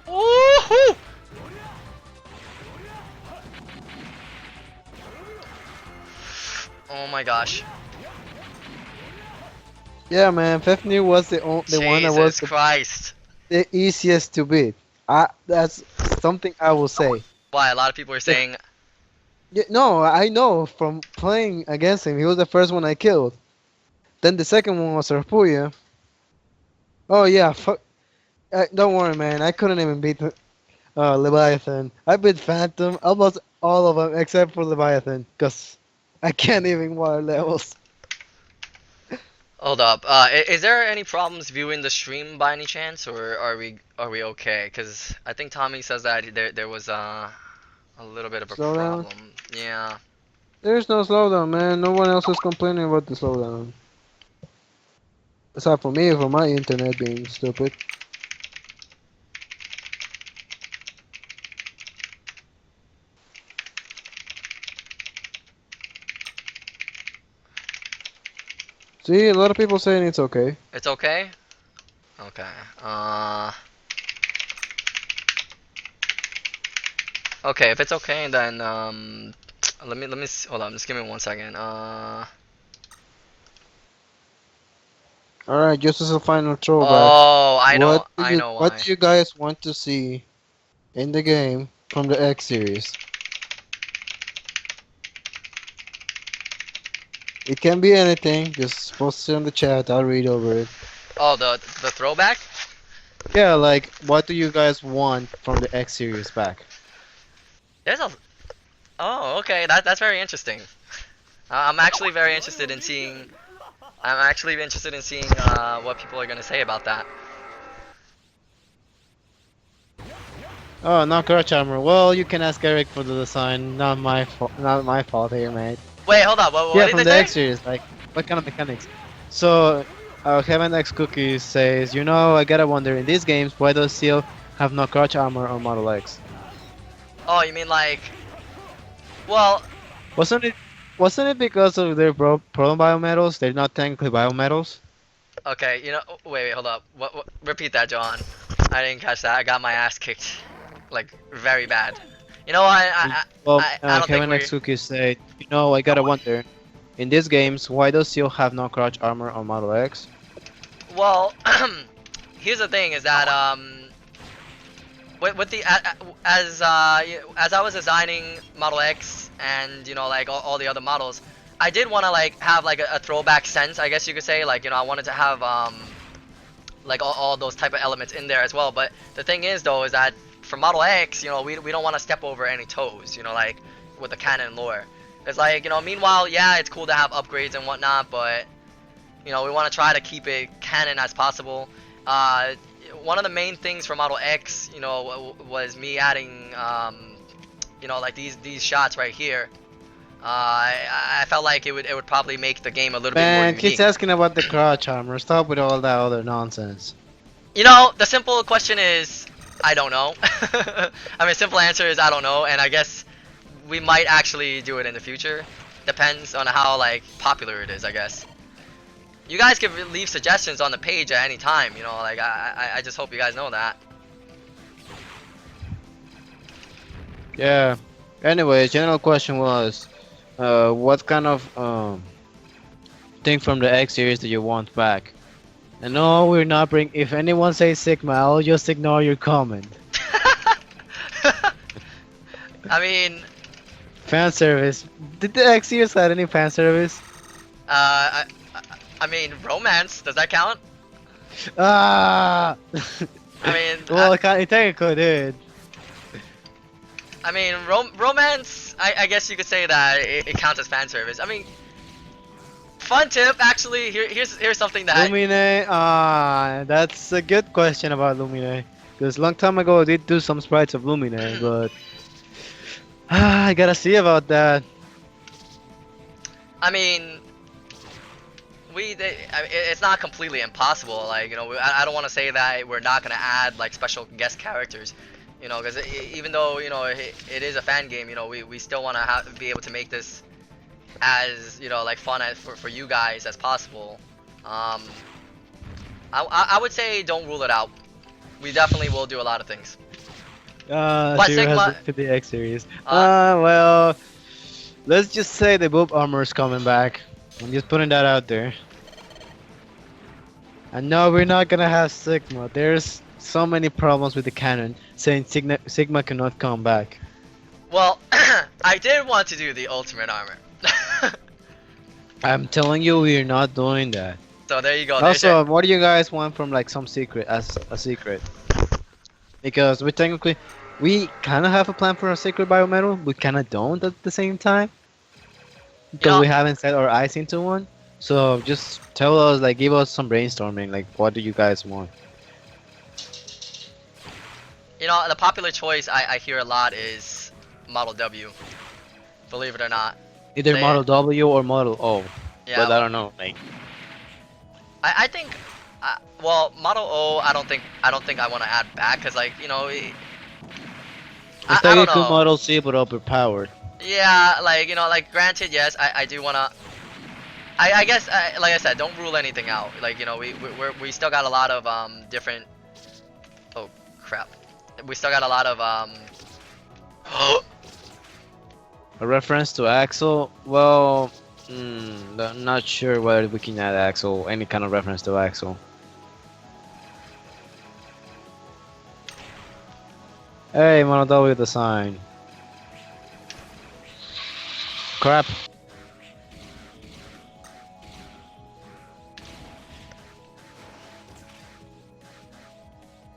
Woohoo! Oh my gosh. Yeah, man. Fafnir was the one that was Jesus Christ. the easiest to beat. That's something I will say. Why, a lot of people are saying... Yeah, no, I know from playing against him. He was the first one I killed. Then the second one was Rapuya. Oh yeah, don't worry, man. I couldn't even beat Leviathan. I beat Phantom, almost all of them except for Leviathan, cause I can't even water levels. Hold up. Is there any problems viewing the stream by any chance, or are we okay? Because I think Tommy says that there was a little bit of a Slowdown? problem. Yeah. There's no slowdown, man. No one else is complaining about the slowdown. Aside from me, for my internet being stupid. See, a lot of people saying it's okay. It's okay. Okay. Okay. If it's okay, then let me hold on. Just give me 1 second. Alright, just as a final throwback. Oh, I know. I know why. What do you guys want to see in the game from the X series? It can be anything. Just post it in the chat. I'll read over it. Oh, the throwback. Yeah, like what do you guys want from the X series back? There's a. Oh, okay. That's very interesting. I'm actually very interested in seeing. I'm actually interested in seeing what people are gonna say about that. Oh, not crutch armor. Well, you can ask Eric for the design. Not my fault. Not my fault here, mate. Wait, hold up. What Yeah, did from they the say? X series. Like, what kind of mechanics? So, Heaven X Cookies says, I gotta wonder in these games why does Seal have no crutch armor on Model X? Oh, you mean like? Well, Wasn't it because of their problem biometals? They're not technically biometals. okay. Wait, hold up. What? Repeat that, John. I didn't catch that. I got my ass kicked, like very bad. You know what? I don't think Heaven X Cookies said, I gotta wonder in these games why does Seal have no crutch armor on Model X? Well, here's the thing: is that with the as I was designing Model X and you know like all the other models, I did want to like have like a throwback sense, I guess you could say. Like you know I wanted to have like all those type of elements in there as well. But the thing is though is that for Model X, you know we don't want to step over any toes. You know like with the canon lore. It's like you know meanwhile yeah it's cool to have upgrades and whatnot, but you know we want to try to keep it canon as possible. One of the main things for Model X, you know, was me adding, you know, like these shots right here. I felt like it would probably make the game a little bit more Man, unique. keeps asking about the crotch armor. Stop with all that other nonsense. You know, the simple question is, I don't know. I mean, simple answer is I don't know, and I guess we might actually do it in the future. Depends on how like popular it is, I guess. You guys can leave suggestions on the page at any time, you know, like I just hope you guys know that. Yeah. Anyway, general question was, what kind of thing from the X series that you want back? And no, we're not bring. If anyone says Sigma, I'll just ignore your comment. I mean, Fan service. Did the X series had any fan service? I mean, romance, does that count? Ah. I mean, well, it technically did. I mean, romance, I guess you could say that it counts as fan service. I mean, fun tip, actually, here's something that... Lumine, that's a good question about Lumine. Because long time ago I did do some sprites of Lumine, but... I gotta see about that. I mean... it's not completely impossible, like, you know, I don't want to say that we're not going to add, like, special guest characters, you know, because even though, you know, it is a fan game, you know, we still want to be able to make this as, you know, like, fun for you guys as possible. I would say don't rule it out. We definitely will do a lot of things. But Sigma... to the X series. Well, let's just say the boob armor is coming back. I'm just putting that out there. And no, we're not gonna have Sigma. There's so many problems with the canon saying Sigma cannot come back. Well, I did want to do the ultimate armor. I'm telling you, we're not doing that. So there you go. Also, what do you guys want from like some secret as a secret? Because we technically, we kind of have a plan for a secret biometal, we kind of don't at the same time. Because we haven't set our eyes into one. So just tell us, like, give us some brainstorming, like, what do you guys want? You know, the popular choice I hear a lot is Model W. Believe it or not. Either Model W or Model O. Yeah. But I don't know, like. I think, well, Model O, I don't think I want to add back, cause like, you know, It's I like don't a cool know. Model C but overpowered. Yeah, like, you know, like, granted, yes, I do wanna. I guess, like I said, don't rule anything out. Like, you know, we still got a lot of different. Oh crap, we still got a lot of A reference to Axel? Well, I'm not sure whether we can add Axel, any kind of reference to Axel. Hey, Model W the sign. Crap.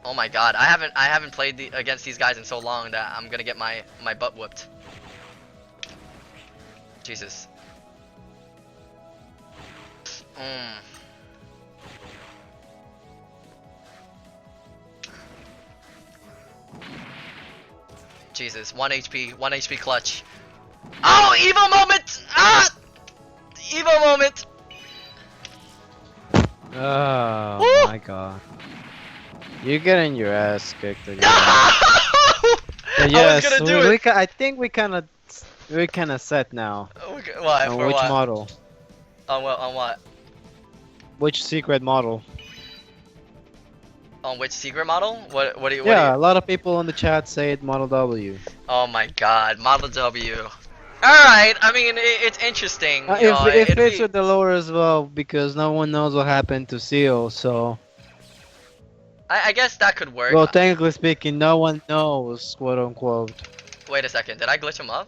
Oh my god, I haven't played against these guys in so long that I'm gonna get my butt whooped. Jesus. Jesus, 1 HP clutch. Oh, evil moment! Ah! Evil moment! Oh Woo! my god. You're getting your ass kicked again. No! But yes, I was gonna do it. I think we're kind of set now. Okay, what? On For which what? model? On what? On what? Which secret model? On which secret model? What do you? Yeah, a lot of people in the chat say it Model W. Oh my god, Model W. Alright, I mean, it's interesting. You know, It it'd fits be- with the lore as well because no one knows what happened to Seal, so I guess that could work. Well, technically speaking, no one knows, quote unquote. Wait a second, did I glitch him up?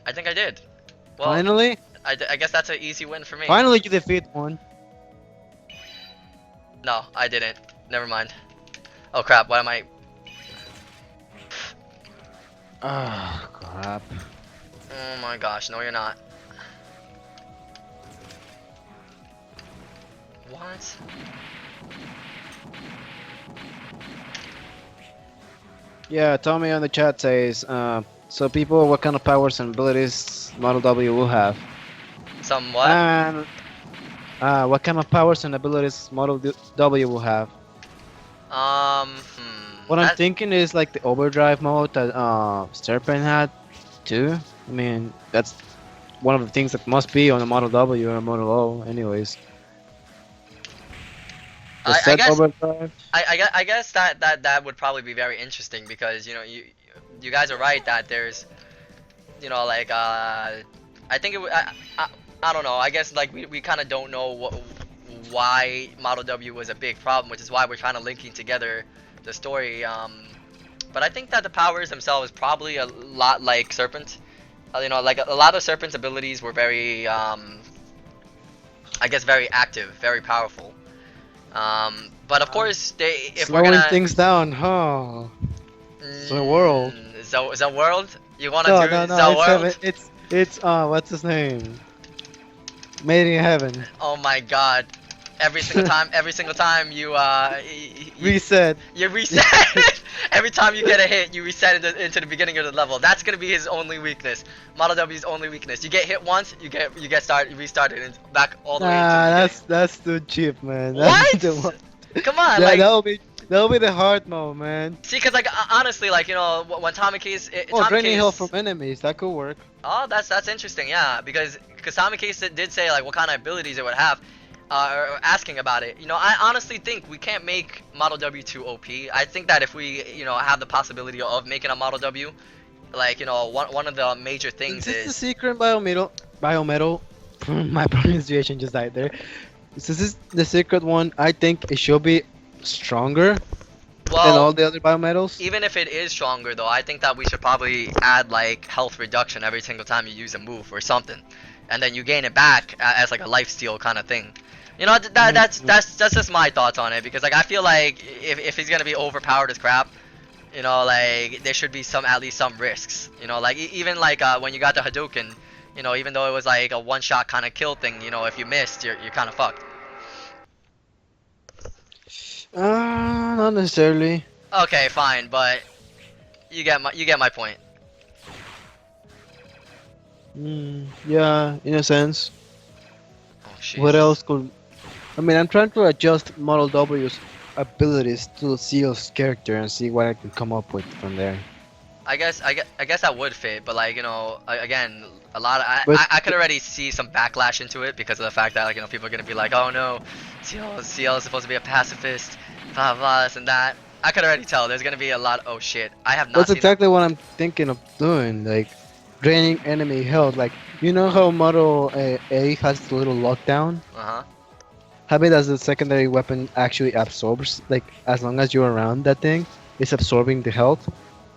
I think I did. Well, Finally, I guess that's an easy win for me. finally you defeat one. No, I didn't. Never mind. Oh crap, why am I... Ah, crap. Oh my gosh, no you're not. What? Yeah, Tommy on the chat says, so people, what kind of powers and abilities Model W will have? Some what? And what kind of powers and abilities W will have? What I'm that- thinking is like the overdrive mode that Serpent had too. I mean, that's one of the things that must be on the Model W or Model O, anyways. The I set guess overdrive. I guess that would probably be very interesting because you know you guys are right that there's you know like I think it would I don't know, I guess like we kind of don't know why Model W was a big problem, which is why we're trying to linking together the story. But I think that the powers themselves probably a lot like Serpent. You know, like a lot of Serpent's abilities were very I guess very active, very powerful. But of course, if we're Slowing gonna things down, huh? The world. The world. You wanna No, do no, the no. It's world? heaven. It's what's his name? Made in heaven. Oh my God! Every single time you Reset. you reset. Every time you get a hit, you reset into the beginning of the level. That's gonna be his only weakness. Model W's only weakness. You get hit once, you restarted and back all the way to the Nah, beginning. that's too cheap, man. What? That's the one. Come on, Yeah, like that'll be the hard mode, man. see, cause like honestly, like you know when Tommy Case, Oh, Tommy draining Case, health from enemies. That could work. oh that's interesting, yeah, because Tommy Case did say like what kind of abilities it would have. Or asking about it, you know, I honestly think we can't make Model W too OP. I think that if we, you know, have the possibility of making a Model W, like, you know, one of the major things Is this the is, secret biometal? Biometal? My pronunciation just died there. Is this the secret one? I think it should be stronger than all well, the other biometals. even if it is stronger though, I think that we should probably add like health reduction every single time you use a move or something, and then you gain it back as like a life steal kind of thing. You know, that's just my thoughts on it, because like I feel like if he's gonna be overpowered as crap, you know, like there should be at least some risks. You know, like even like when you got the Hadouken, you know, even though it was like a one-shot kind of kill thing, you know, if you missed, you're kind of fucked. Not necessarily. Okay, fine, but you get my point. Yeah, in a sense. Oh shit. What else could? I mean, I'm trying to adjust Model W's abilities to Seal's character and see what I can come up with from there. I guess that would fit, but like you know, again, a lot of But- I could already see some backlash into it because of the fact that like you know people are gonna be like, oh no, CL is supposed to be a pacifist, blah blah this and that. I could already tell there's gonna be a lot. Oh shit, I have not That's seen. exactly what I'm thinking of doing, like draining enemy health. Like, you know how Model A has the little lockdown? Uh huh. Have it as a secondary weapon actually absorbs, like as long as you're around that thing, it's absorbing the health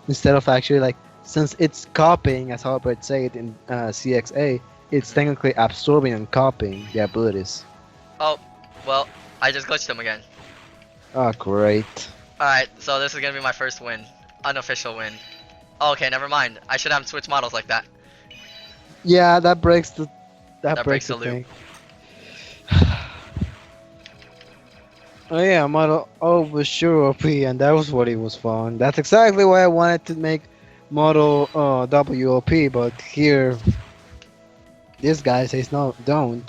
instead of actually like, since it's copying, as Albert said in CXA, it's technically absorbing and copying the abilities. Oh, well, I just glitched him again. Oh, great. All right, so this is gonna be my first win, unofficial win. Oh, okay, never mind. I should have switched models like that. Yeah, that breaks the breaks the loop. thing. Oh yeah, Model O was sure OP, and that was what it was fun. That's exactly why I wanted to make Model W OP, but here, this guy says no, don't.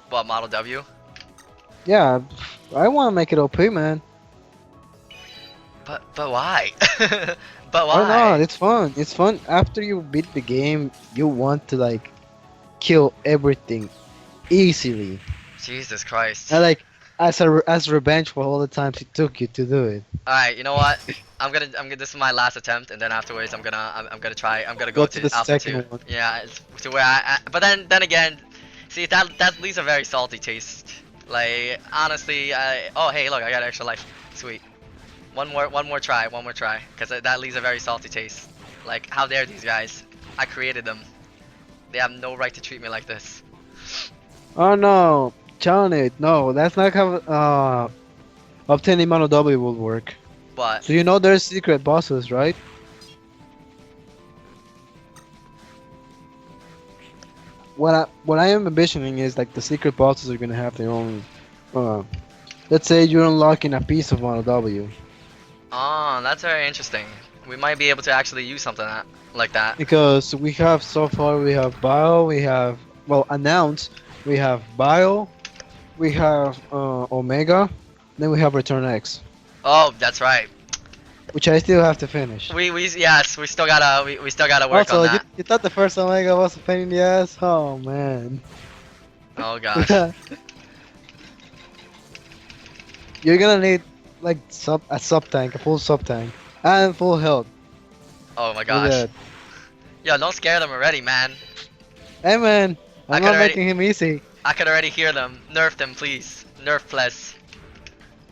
What, Model W? Yeah, I want to make it OP, man. But why? But Why why? not? It's fun. It's fun. After you beat the game, you want to like kill everything easily. Jesus Christ. And like as revenge for all the times it took you to do it. All right, you know what? I'm gonna. This is my last attempt, and then afterwards, I'm gonna try. I'm gonna go To the Alpha second 2. one. Yeah, to where but then again, see that leaves a very salty taste Like honestly, oh hey, look, I got extra life. Sweet. One more try, because that leaves a very salty taste. Like, how dare these guys? I created them. They have no right to treat me like this. Oh no, Janet, no, that's not how obtaining Mono W will work. But So you know there's secret bosses, right? What I am envisioning is like the secret bosses are gonna have their own. Uh, let's say you're unlocking a piece of Mono W. oh, that's very interesting. We might be able to actually use something like that. Because we have so far we have Bio, we have well announced, we have Bio, we have Omega, then we have Return X, Oh, that's right. which I still have to finish. We yes, we still gotta work on Also, that. you thought the first Omega was a pain in the ass? Oh man. Oh gosh. You're gonna need like a sub tank, a full sub tank, and full health. Oh my For gosh. that. Yo, don't scare them already, man. Hey man, I I'm could not already- making him easy. I can already hear them. Nerf them, please. Nerf, please.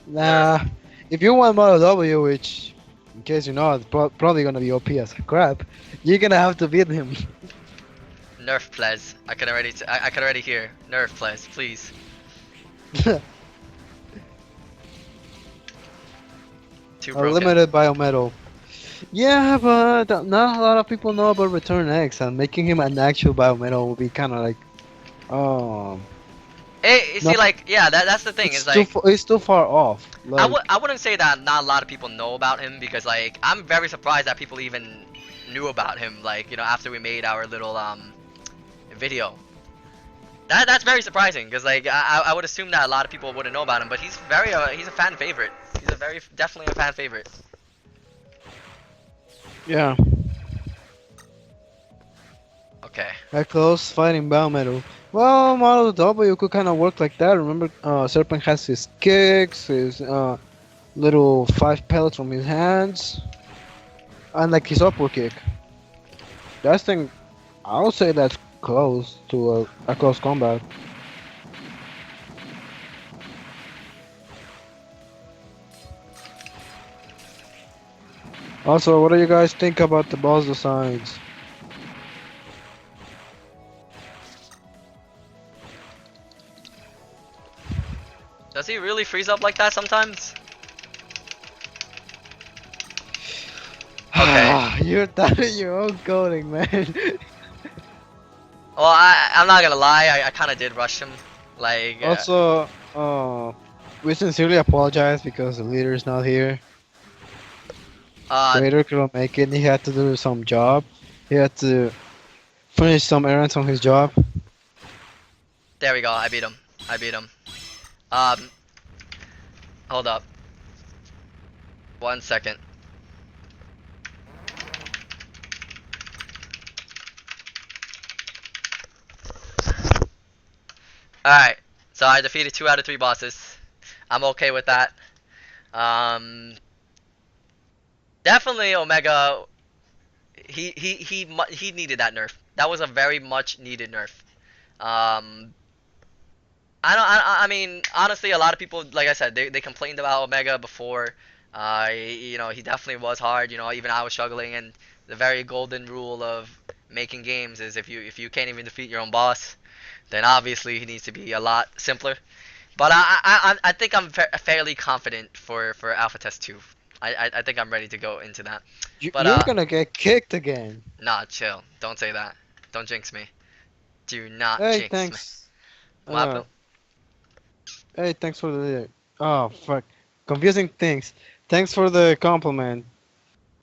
Nah, if you want Mono W, which in case you know, it's probably gonna be OP as crap, you're gonna have to beat him. Nerf, please. I can already. I can already hear. Nerf, please. Too broken. Unlimited biometal. Yeah, but not a lot of people know about Return X, and making him an actual biometal will be kind of like, um, You see, No. like, yeah, that's the thing. it's Is like, it's too far off. Like, I wouldn't say that not a lot of people know about him because, like, I'm very surprised that people even knew about him. Like, you know, after we made our little video. That's very surprising because, like, I would assume that a lot of people wouldn't know about him, but he's he's a fan favorite. He's definitely a fan favorite. yeah, Okay. that close fighting biometal. Well, Model W could kind of work like that. Remember, Serpent has his kicks, his little 5 pellets from his hands, and like his upward kick. That thing, I would say that's close to a close combat. Also, what do you guys think about the boss designs? Does he really freeze up like that sometimes? Okay. You're doubting your own coding, man. Well, I'm not gonna lie. I kind of did rush him. Like. Also, we sincerely apologize because the leader is not here. The leader couldn't make it. He had to do some job. He had to finish some errands on his job. There we go. I beat him. Hold up. 1 second. Alright, so I defeated 2 out of 3 bosses. I'm okay with that. Definitely Omega. He needed that nerf. That was a very much needed nerf. I mean, honestly, a lot of people, like I said, they complained about Omega before. You know, he definitely was hard. You know, even I was struggling. And the very golden rule of making games is if you can't even defeat your own boss, then obviously he needs to be a lot simpler. But I think I'm fairly confident for Alpha Test 2. I think I'm ready to go into that. But You're gonna get kicked again. nah, chill. Don't say that. Don't jinx me. Do not Hey, jinx thanks. me. What happened? Hey, thanks for the. Oh fuck, confusing things. Thanks for the compliment.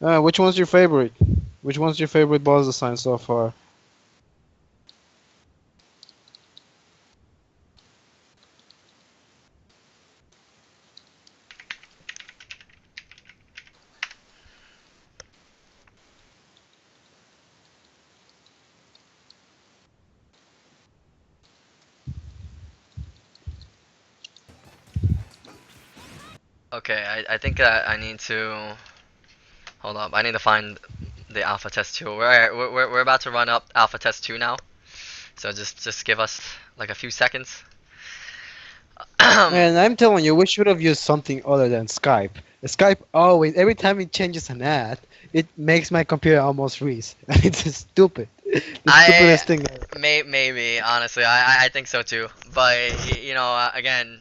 Which one's your favorite? Which one's your favorite boss design so far? Okay, I think I need to hold up. I need to find the Alpha Test 2. We're about to run up Alpha Test 2 now. So just give us like a few seconds. Man, I'm telling you, we should have used something other than Skype. Skype always, every time it changes an ad, it makes my computer almost freeze. It's stupid. The I stupidest thing ever. maybe honestly, I think so too. But again,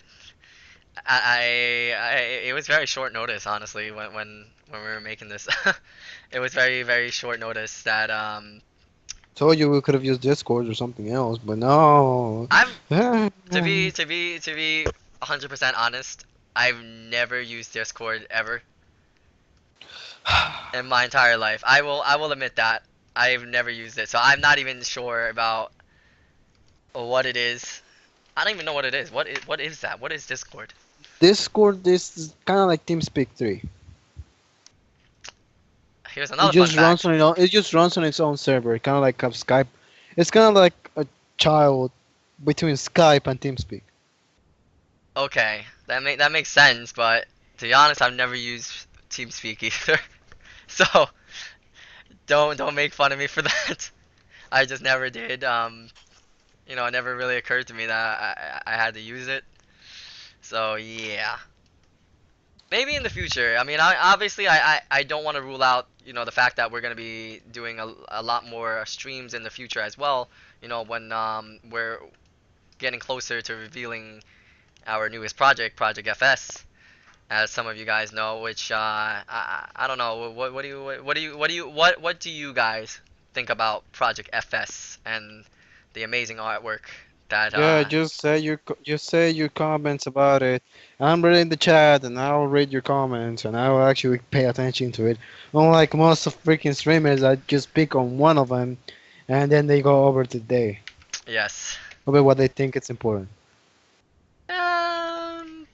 it was very short notice, honestly, when we were making this. It was very short notice that Told you we could have used Discord or something else, but no. I'm to be 100% honest. I've never used Discord ever in my entire life. I will admit that I've never used it, so I'm not even sure about what it is. I don't even know what it is. What is that? What is Discord? Discord is kind of like TeamSpeak 3. Here's It another fun just runs fact. on its own. It just runs on its own server, kind of like Skype. It's kind of like a child between Skype and TeamSpeak. Okay, that makes sense, but to be honest, I've never used TeamSpeak either. So don't make fun of me for that. I just never did. It never really occurred to me that I had to use it. So yeah, maybe in the future. I mean, I don't want to rule out the fact that we're gonna be doing a lot more streams in the future as well. When we're getting closer to revealing our newest project, Project FS, as some of you guys know. Which I don't know. What do you guys think about Project FS and the amazing artwork that Yeah, just say your comments about it. I'm reading the chat and I'll read your comments and I will actually pay attention to it. Unlike most of freaking streamers, I just pick on one of them and then they go over the day yes. about what they think it's important. Um,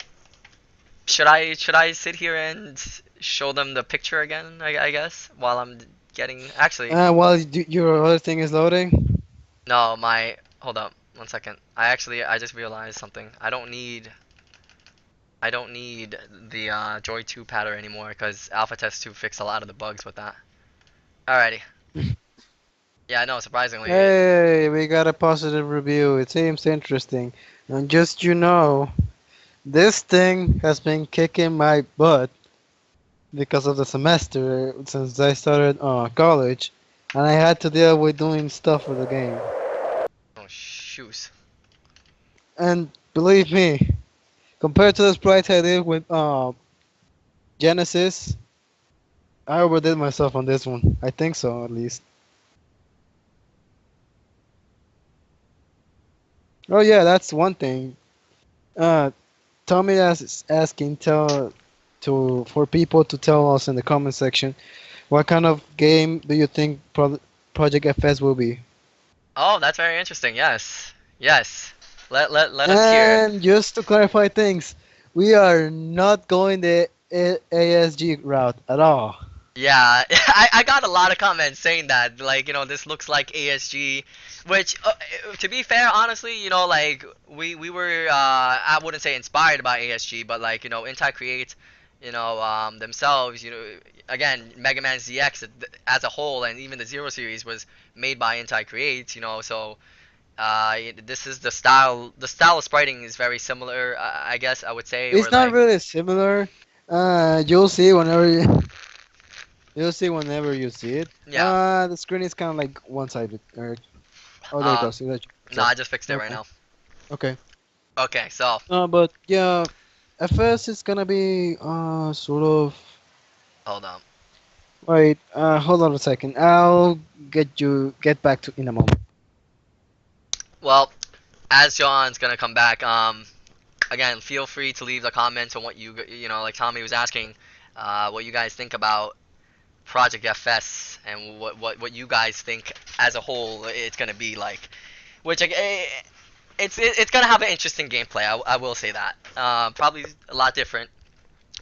should I sit here and show them the picture again? I guess while I'm getting actually While your other thing is loading. no my hold up 1 second. I just realized something. I don't need the Joy 2 pattern anymore because Alpha Test 2 fixed a lot of the bugs with that. Alrighty. Yeah, no, surprisingly. Hey, we got a positive review. It seems interesting. And just this thing has been kicking my butt because of the semester since I started college, and I had to deal with doing stuff for the game. Oh shoes. And believe me, compared to the sprites I did with Genesis, I overdid myself on this one. I think so, at least. Oh yeah, that's one thing. Uh, Tommy is asking for people to tell us in the comment section what kind of game do you think Project FS will be. Oh, that's very interesting. Yes. Yes. Let us hear. And just to clarify things, we are not going the ASG route at all. Yeah, I got a lot of comments saying that, like, this looks like ASG, which, to be fair, honestly, like, we were, I wouldn't say inspired by ASG, but, like, Intai Create, themselves, again, MegaMan ZX as a whole, and even the Zero series was made by Intai Create, so, this is the style of spriting is very similar, I guess I would say, or, It's not like, really similar. You'll see whenever you see it. yeah, The screen is kind of like one-sided. Oh, there it um, goes. no, I just fixed it right Okay. now. Okay. Okay, so, But yeah, FS is gonna be sort of. hold on. Wait. Hold on a second. I'll get back to in a moment. Well, as John's gonna come back, again, feel free to leave the comments on what like Tommy was asking, what you guys think about Project FS and what you guys think as a whole it's gonna be like. Which it's gonna have an interesting gameplay. I will say that. Probably a lot different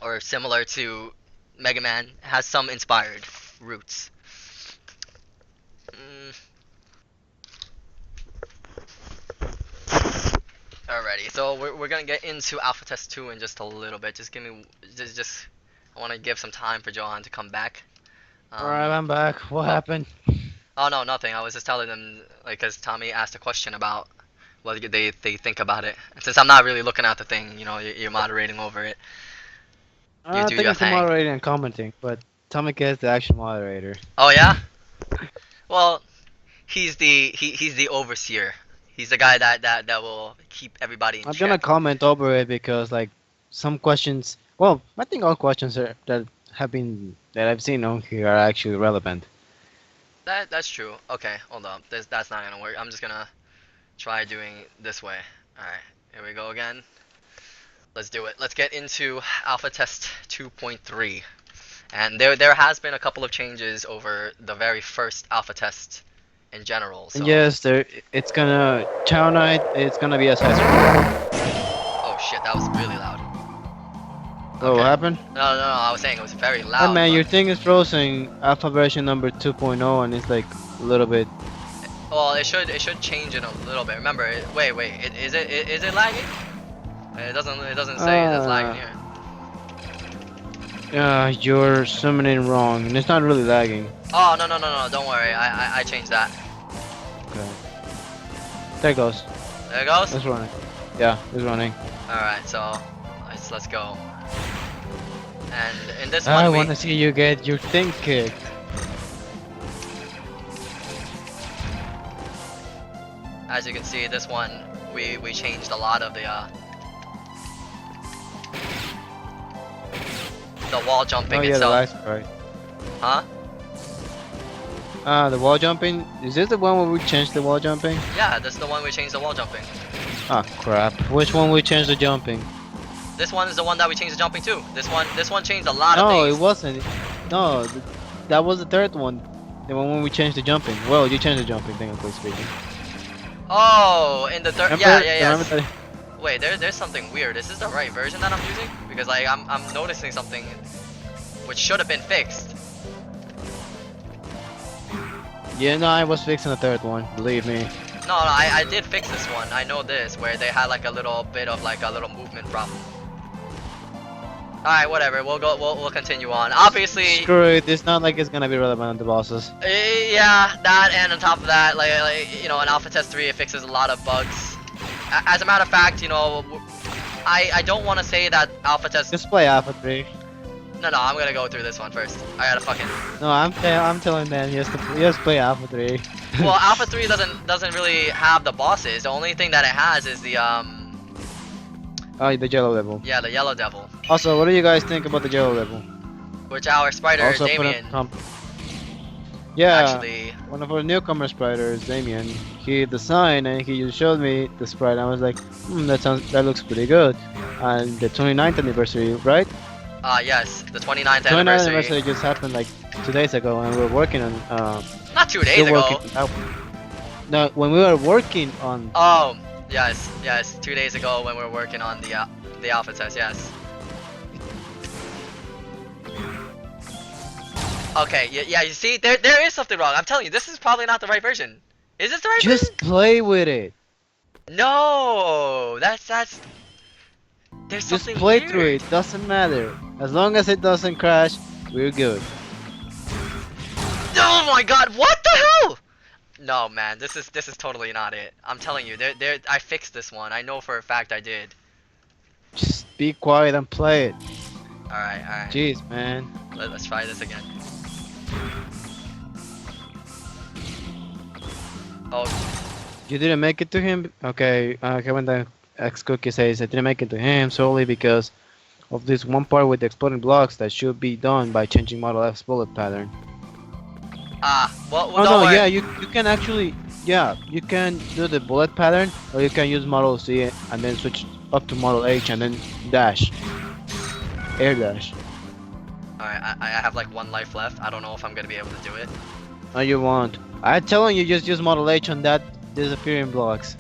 or similar to Mega Man. Has some inspired roots. Mm, Alrighty, so we're gonna get into Alpha Test 2 in just a little bit. Just give me, just I want to give some time for Johan to come back. All right, Um, I'm back. What oh, happened? oh no, nothing. I was just telling them, like, cause Tommy asked a question about what they think about it. And since I'm not really looking at the thing, you know, you're moderating over it. You do your Technically thing. moderating and commenting, but Tomic is the actual moderator. Oh yeah. Well, he's the overseer. He's the guy that will keep everybody in I'm gonna check. comment over it because like some questions. Well, I think all questions that I've seen on here are actually relevant. That's true. Okay, hold up. That's not gonna work. I'm just gonna try doing this way. All right, here we go again. Let's do it. Let's get into alpha test 2.3. And there has been a couple of changes over the very first alpha test in general. And So, yes, it's gonna Town Knight. It's gonna be a side scroller. oh shit, that was really loud. Oh, what Okay. happened? No, I was saying it was very Hey loud. man, your But, thing is frozen. Alpha version number 2.0, and it's like a little bit. well, it should change in a little bit. Remember, wait, is it lagging? It doesn't say that's lagging here. You're summoning wrong, and it's not really lagging. Oh no, don't worry. I changed that. Okay. There it goes. There it goes. It's running. Yeah, it's running. All right, so let's go. And in this I one, want to see you get your thing kicked. as you can see, this one we changed a lot of the wall jumping Oh yeah, the itself. last part. Huh? The wall jumping. Is this the one where we changed the wall jumping? Yeah, this is the one we changed the wall jumping. Ah crap. Which one we changed the jumping? This one is the one that we changed the jumping to. This one changed a lot of No, things. it wasn't. No, that was the third one. The one when we changed the jumping. Well, you changed the jumping, technically speaking. Oh, in the third. Remember, Yeah. remember that- Wait, there's something weird. Is this the right version that I'm using? Because like I'm noticing something which should have been fixed. Yeah, no, I was fixing the third one. Believe me. No, I did fix this one. I know this, where they had like a little bit of like a little movement problem. Alright, whatever. We'll continue on. Obviously, Screw it. It's not like it's gonna be relevant on the bosses. yeah, that, and on top of that, like you know, in Alpha Test 3, it fixes a lot of bugs. As a matter of fact, you know, I don't want to say that Alpha Test. Just play Alpha 3. No, I'm gonna go through this one first. I gotta fucking. No, I'm telling them just play Alpha 3. Well, Alpha 3 doesn't really have the bosses. The only thing that it has is the Oh, the yellow level. yeah, the Yellow Devil, Also, what do you guys think about the yellow level? which our spider Also, Damien yeah, actually. one of our newcomer spiders, Damien. He designed and he just showed me the sprite. And I was like, that looks pretty good. And the 29th anniversary, right? Yes, the 29th 29th anniversary. anniversary just happened like 2 days ago, and we were working on. Not 2 days still ago. working. No, when we were working on. Oh, yes, 2 days ago when we were working on the Alpha Test. Yes. Okay, yeah, you see, there is something wrong. I'm telling you, this is probably not the right version. Is this the right Just play with it. version? No, that's there's Just something play weird. through it. Doesn't matter. As long as it doesn't crash, we're good. Oh my god, what the hell? No, man, this is totally not it. I'm telling you, I fixed this one. I know for a fact I did. Just be quiet and play it. All right. Jeez, man. Let's try this again. Oh, You didn't make it to him? Okay, Kevin the X Cookie says I didn't make it to him solely because of this one part with the exploding blocks that should be done by changing Model F's bullet pattern. well, Oh don't no, worry. yeah, you can actually, yeah, you can do the bullet pattern, or you can use Model C and then switch up to Model H and then dash, air dash. Alright, I have like 1 life left. I don't know if I'm gonna be able to do it. No, you won't. I'm telling you, just use Model H on that disappearing blocks.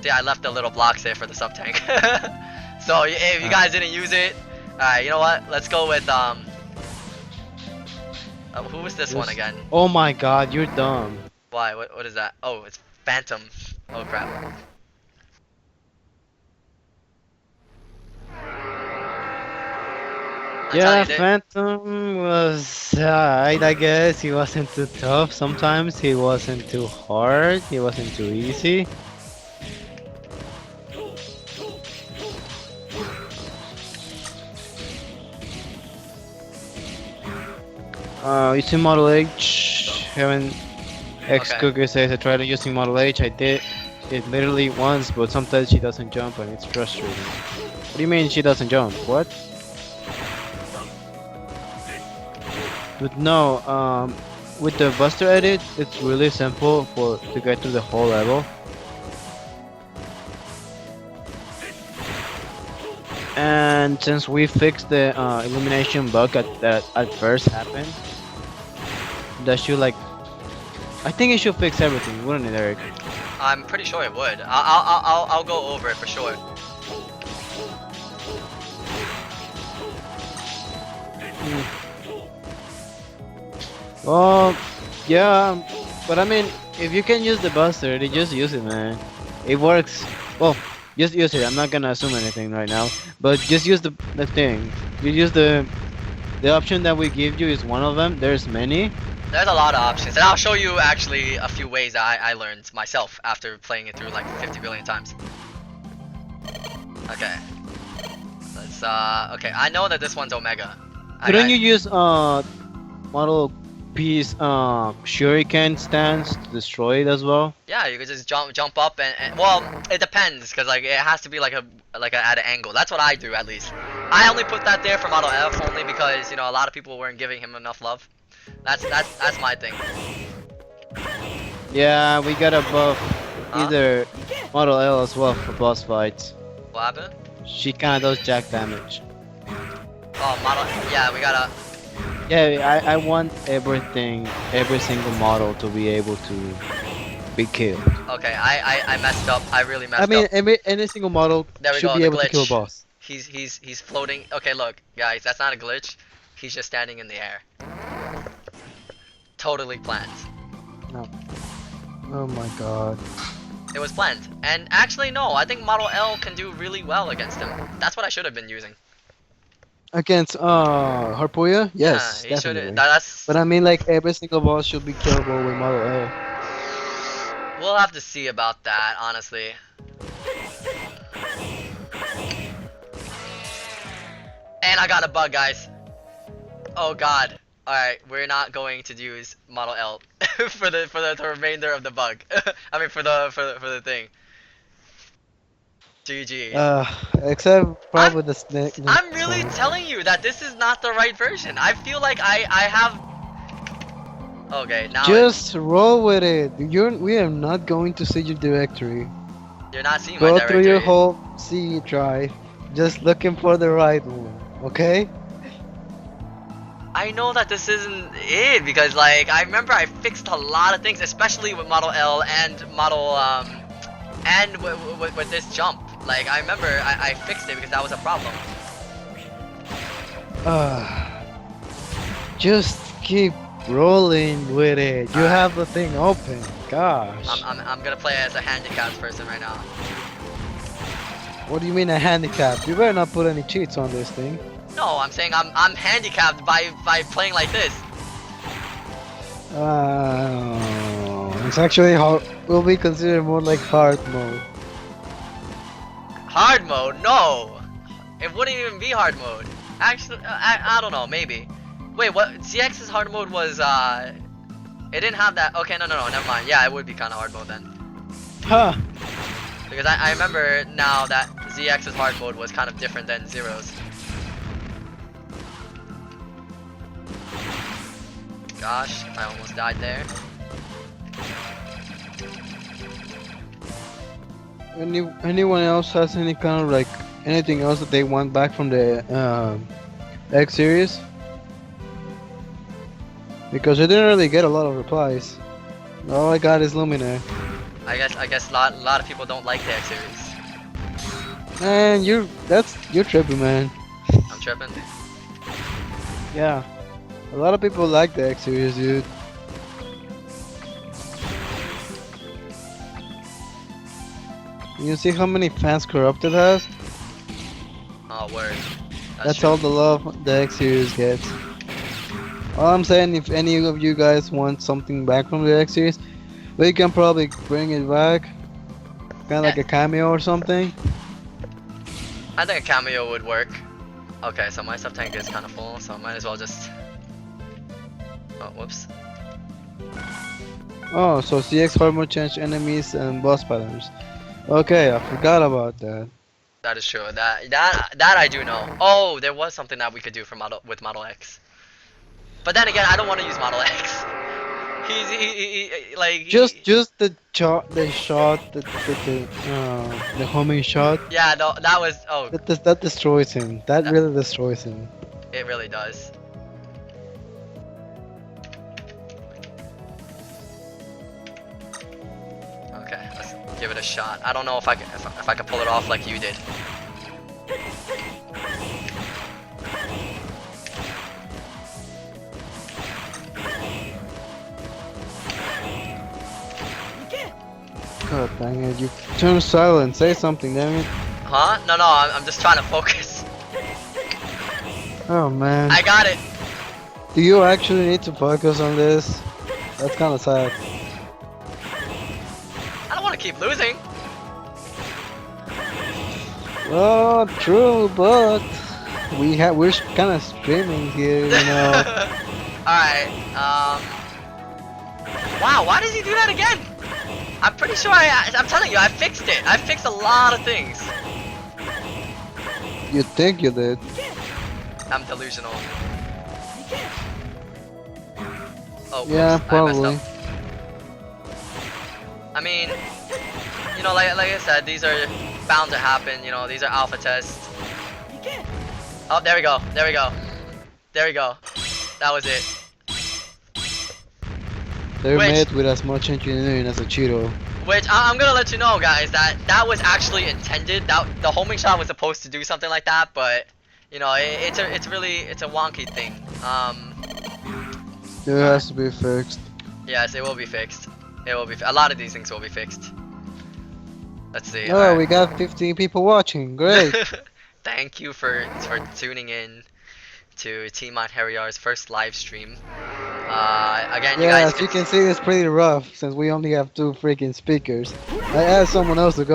See, I left the little blocks there for the sub tank. So if you guys didn't use it, alright, you know what? Let's go with who was this one again? Oh my God, you're dumb. Why? What is that? Oh, it's Phantom. Oh crap. Yeah, Retaliate it. Phantom was alright, I guess. He wasn't too tough sometimes. He wasn't too hard. He wasn't too easy. Using Model H, haven't X Okay. Cooker says I tried using Model H. I did it literally once, but sometimes she doesn't jump and it's frustrating. What do you mean she doesn't jump? What? But no, with the Buster edit, it's really simple to get through the whole level. And since we fixed the illumination bug that at first happened, that should like, I think it should fix everything, wouldn't it, Eric? I'm pretty sure it would. I'll go over it for sure. Well, yeah, but I mean, if you can use the Buster, then just use it, man. It works. Well, just use it. I'm not gonna assume anything right now, but just use the thing. You use the option that we give you is one of them. There's many. There's a lot of options, and I'll show you actually a few ways that I learned myself after playing it through like 50 billion times. Okay. Let's okay, I know that this one's Omega. Couldn't you use Model P's Shuriken stance to destroy it as well? Yeah, you could just jump up and well, it depends because like it has to be like at an angle. That's what I do at least. I only put that there for Model F only because you know a lot of people weren't giving him enough love. That's my thing. Yeah, we gotta buff Huh? either Model L as well for boss fights. What happened? She kinda does jack damage. Oh, Model. Yeah, we gotta. Yeah, I want everything, every single model to be able to be killed. Okay, I messed up. I really messed I mean, up. any single model There we should go. be The able to kill a glitch. boss. He's floating. Okay, look, guys, that's not a glitch. He's just standing in the air. Totally planned. Oh my god. It was planned. And actually, no, I think Model L can do really well against him. That's what I should have been using. Against Harpuya? Yes, Yeah, he should. definitely. That's. But I mean, like every single boss should be killable with Model L. We'll have to see about that, honestly. And I got a bug, guys. Oh god. Alright, we're not going to use Model L for the remainder of the bug. I mean for the thing. GG. Except probably the snake. I'm really telling you that this is not the right version. I feel like I have. Okay, now Just roll with it. We are not going to see your directory. you're not seeing my Go directory. through your whole C drive, just looking for the right one. Okay? I know that this isn't it because like I remember I fixed a lot of things, especially with Model L and Model and with this jump. Like I remember I fixed it because that was a problem. Just keep rolling with it. You Alright. have the thing open. Gosh. I'm gonna play as a handicapped person right now. What do you mean a handicap? You better not put any cheats on this thing. No, I'm saying I'm handicapped by playing like this. It's actually hard. Will be considered more like hard mode. Hard mode? No, it wouldn't even be hard mode. Actually, I don't know, maybe. Wait, what? ZX's hard mode was it didn't have that. Okay, no, never mind. Yeah, it would be kind of hard mode then. Huh. Because I remember now that ZX's hard mode was kind of different than Zero's. Gosh, I almost died there. Anyone else has any kind of like anything else that they want back from the X series? Because I didn't really get a lot of replies. All I got is Lumina. I guess a lot of people don't like the X series. Man, you're tripping, man. I'm tripping. Yeah. A lot of people like the X series, dude. You see how many fans Corrupted has? Oh word. That's true. all the love the X series gets. All I'm saying, if any of you guys want something back from the X series, we can probably bring it back, kind of like Yeah, a cameo or something. I think a cameo would work. Okay, so my stuff tank is kind of full, so I might as well just. Oh, whoops. Oh, so CX Hormone change enemies and boss patterns. Okay, I forgot about that. That is true. That I do know. Oh, there was something that we could do for with Model X. But then again, I don't want to use Model X. Like Just the shot, the homing shot. yeah, no, that was That destroys him. That That- really destroys him. it really does. Okay, let's give it a shot. I don't know if I can if I can pull it off like you did. God dang it! You turn silent. Say something, damn it. Huh? No, no, I'm just trying to focus. Oh man. I got it. Do you actually need to focus on this? That's kind of sad. I don't want to keep losing. Oh, true, but we're kind of streaming here, you know. Alright, wow, why does he do that again? I'm pretty sure I'm telling you, I fixed it. I fixed a lot of things. You think you did? I'm delusional. Oh, Yeah, whoops, I probably. messed up. I mean, you know, like I said, these are bound to happen. You know, these are alpha tests. Oh, there we go. There we go. There we go. That was it. They're Which- made with as much engineering as a Cheeto. Which I'm gonna let you know, guys, that was actually intended. That the homing shot was supposed to do something like that, but you know, it's a wonky thing. It has to be fixed. Yes, it will be fixed. It will be. A lot of these things will be fixed. Let's see. Oh, alright. we got 15 people watching. Great. Thank you for tuning in to Team on Harryar's first live stream. Again, you Yeah, guys. as you can see, it's pretty rough since we only have 2 freaking speakers. I asked someone else to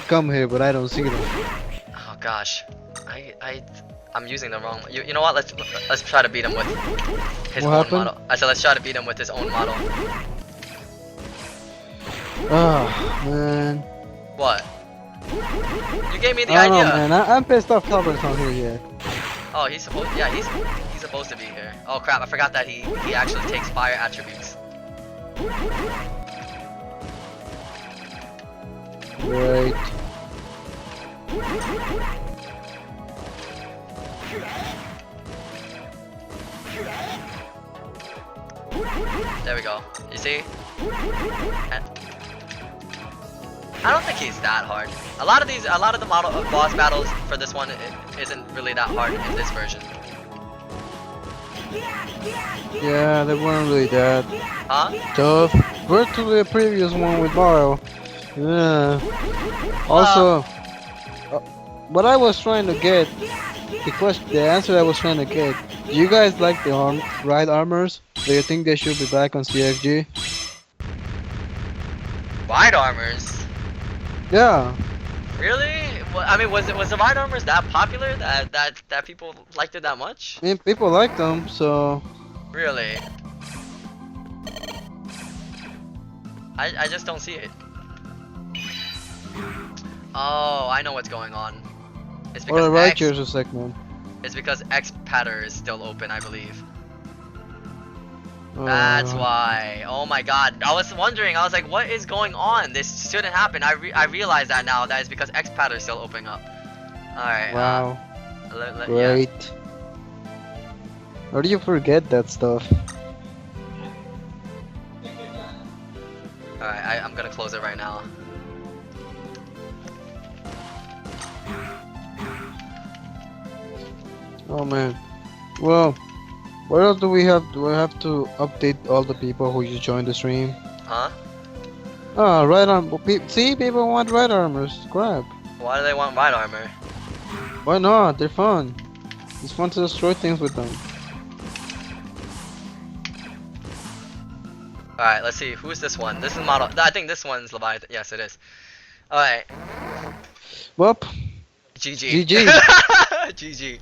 come here, but I don't see them. Oh gosh, I'm using the wrong. You know what? Let's try to beat him with his What own happened? model. I said let's try to beat him with his own model. Oh man. What? You gave me the I don't idea. know, man. I'm pissed off. Cover's not here yet. Oh, he's supposed. Yeah, he's supposed to be here. Oh crap! I forgot that he actually takes fire attributes. Great. There we go. You see? And I don't think he's that hard. A lot of the boss battles for this one isn't really that hard in this version. Yeah, they weren't really that Huh? tough. Virtually the previous one with Mario. Yeah. Also, what I was trying to get, the answer I was trying to get. Do you guys like the ride armors? Do you think they should be back on CFG? Ride armors? Yeah. Really? Well, I mean, was the ride armors that popular that people liked it that much? I mean, people like them, so Really? I just don't see it. Oh, I know what's going on. It's or because the ride X, chairs segment. it's because X Patter is still open, I believe. That's why. Oh my god. I was wondering, I was like, what is going on? This shouldn't happen. I realize that now. That is because X Patter is still opening up. Alright. Wow. Yeah. Great. How do you forget that stuff? Alright, I'm gonna close it right now. Oh man. Well, what else do we have? Do I have to update all the people who just joined the stream? Huh? Oh, right arm. See, people want right armors. Crap. Why do they want ride armor? Why not? They're fun. It's fun to destroy things with them. Alright, let's see. Who's this one? This is model. I think this one's Leviathan. Yes, it is. Alright. Well, GG. GG. GG.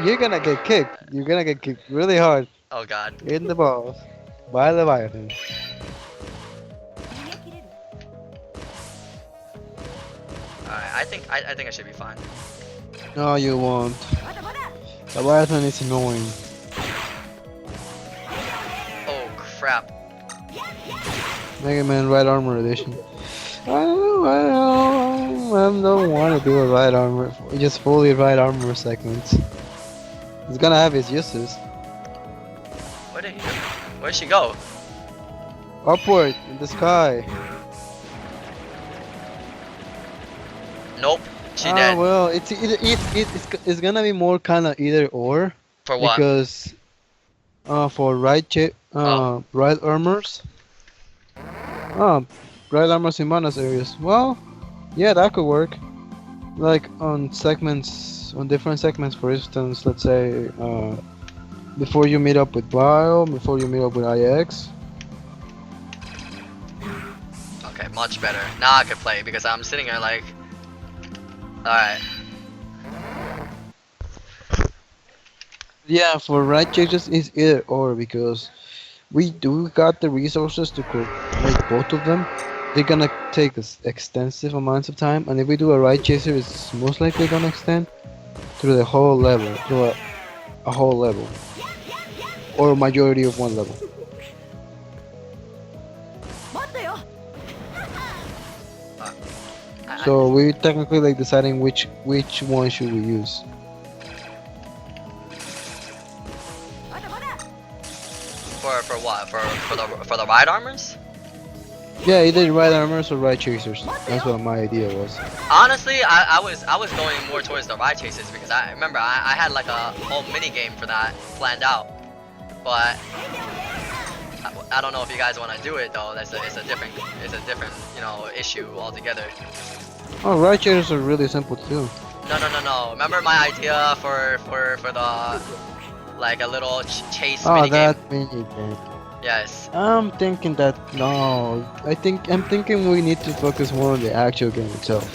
You're gonna get kicked. You're gonna get kicked really hard Oh god. in the balls by Leviathan. Alright, I think I should be fine. No, you won't. Leviathan is annoying. Oh crap. MegaMan Right Armor Edition. I don't want to do a right armor, just fully right armor segments. It's gonna have its uses. Where'd she go? Upward in the sky. Nope. She Ah, dead. well, it's gonna be more kind of either or. For what? Because for right right armors. Right armors in bonus areas. Well, yeah, that could work. Like on segments, on different segments. For instance, let's say before you meet up with Bio, before you meet up with IX. Okay, much better. Now I can play because I'm sitting here like. Alright. Yeah, for right changes is either or because we do got the resources to make both of them. They're gonna take us extensive amounts of time, and if we do a right chaser, it's most likely gonna extend through the whole level, through a whole level, or a majority of one level. So we're technically like deciding which one should we use. For what? For the ride armors? Yeah, either right armors or right chasers. That's what my idea was. Honestly, I was going more towards the ride chases because I remember I had like a whole mini game for that planned out, but I don't know if you guys want to do it though. It's a different issue altogether. Oh, right chasers are really simple too. No. Remember my idea for the like a little chase Oh, mini that game? mini game. Yes. I'm thinking that no. I'm thinking we need to focus more on the actual game itself,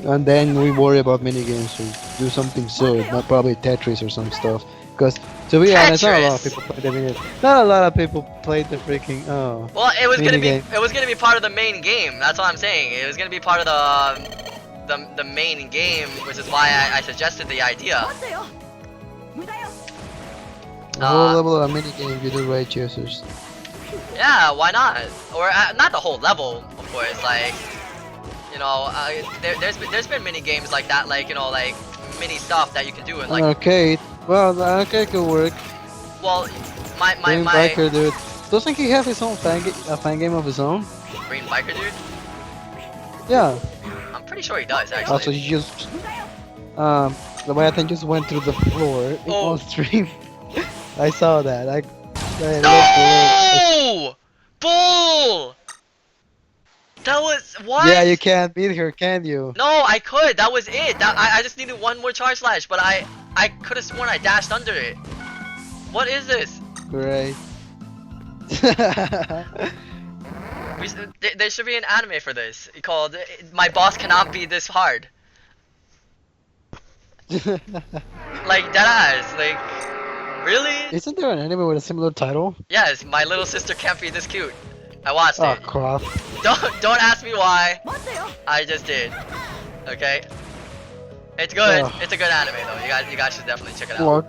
and then we worry about mini games to do something silly, not probably Tetris or some stuff. Because to be honest, not a lot of Tetris? people play the mini. Not a lot of people play the freaking Well, it was gonna be Minigame. it was gonna be part of the main game. That's what I'm saying. It was gonna be part of the main game, which is why I suggested the idea. the whole level of a mini game. You do right chasers. Yeah, why not? Or not the whole level, of course. Like, there's been mini games like that, like like mini stuff that you can do in An like. arcade. Well, the arcade could work. Well, my Green Biker dude. Doesn't he have his own a fan game of his own? Green Biker dude. Yeah. I'm pretty sure he does actually. Also, he just Leviathan just went through the floor Oh. on stream. I saw that. I No! Bull! That was what? Yeah, you can't beat her, can you? No, I could. That was it. I just needed one more charge slash, but I could have sworn I dashed under it. What is this? Great. There should be an anime for this called "My Boss Cannot Be This Hard." Like deadass. Like, really? Isn't there an anime with a similar title? Yes, my little sister can't be this cute. I watched Oh it. crap. Don't ask me why. I just did. Okay. It's good. Ugh. It's a good anime though. You guys should definitely check it out. What?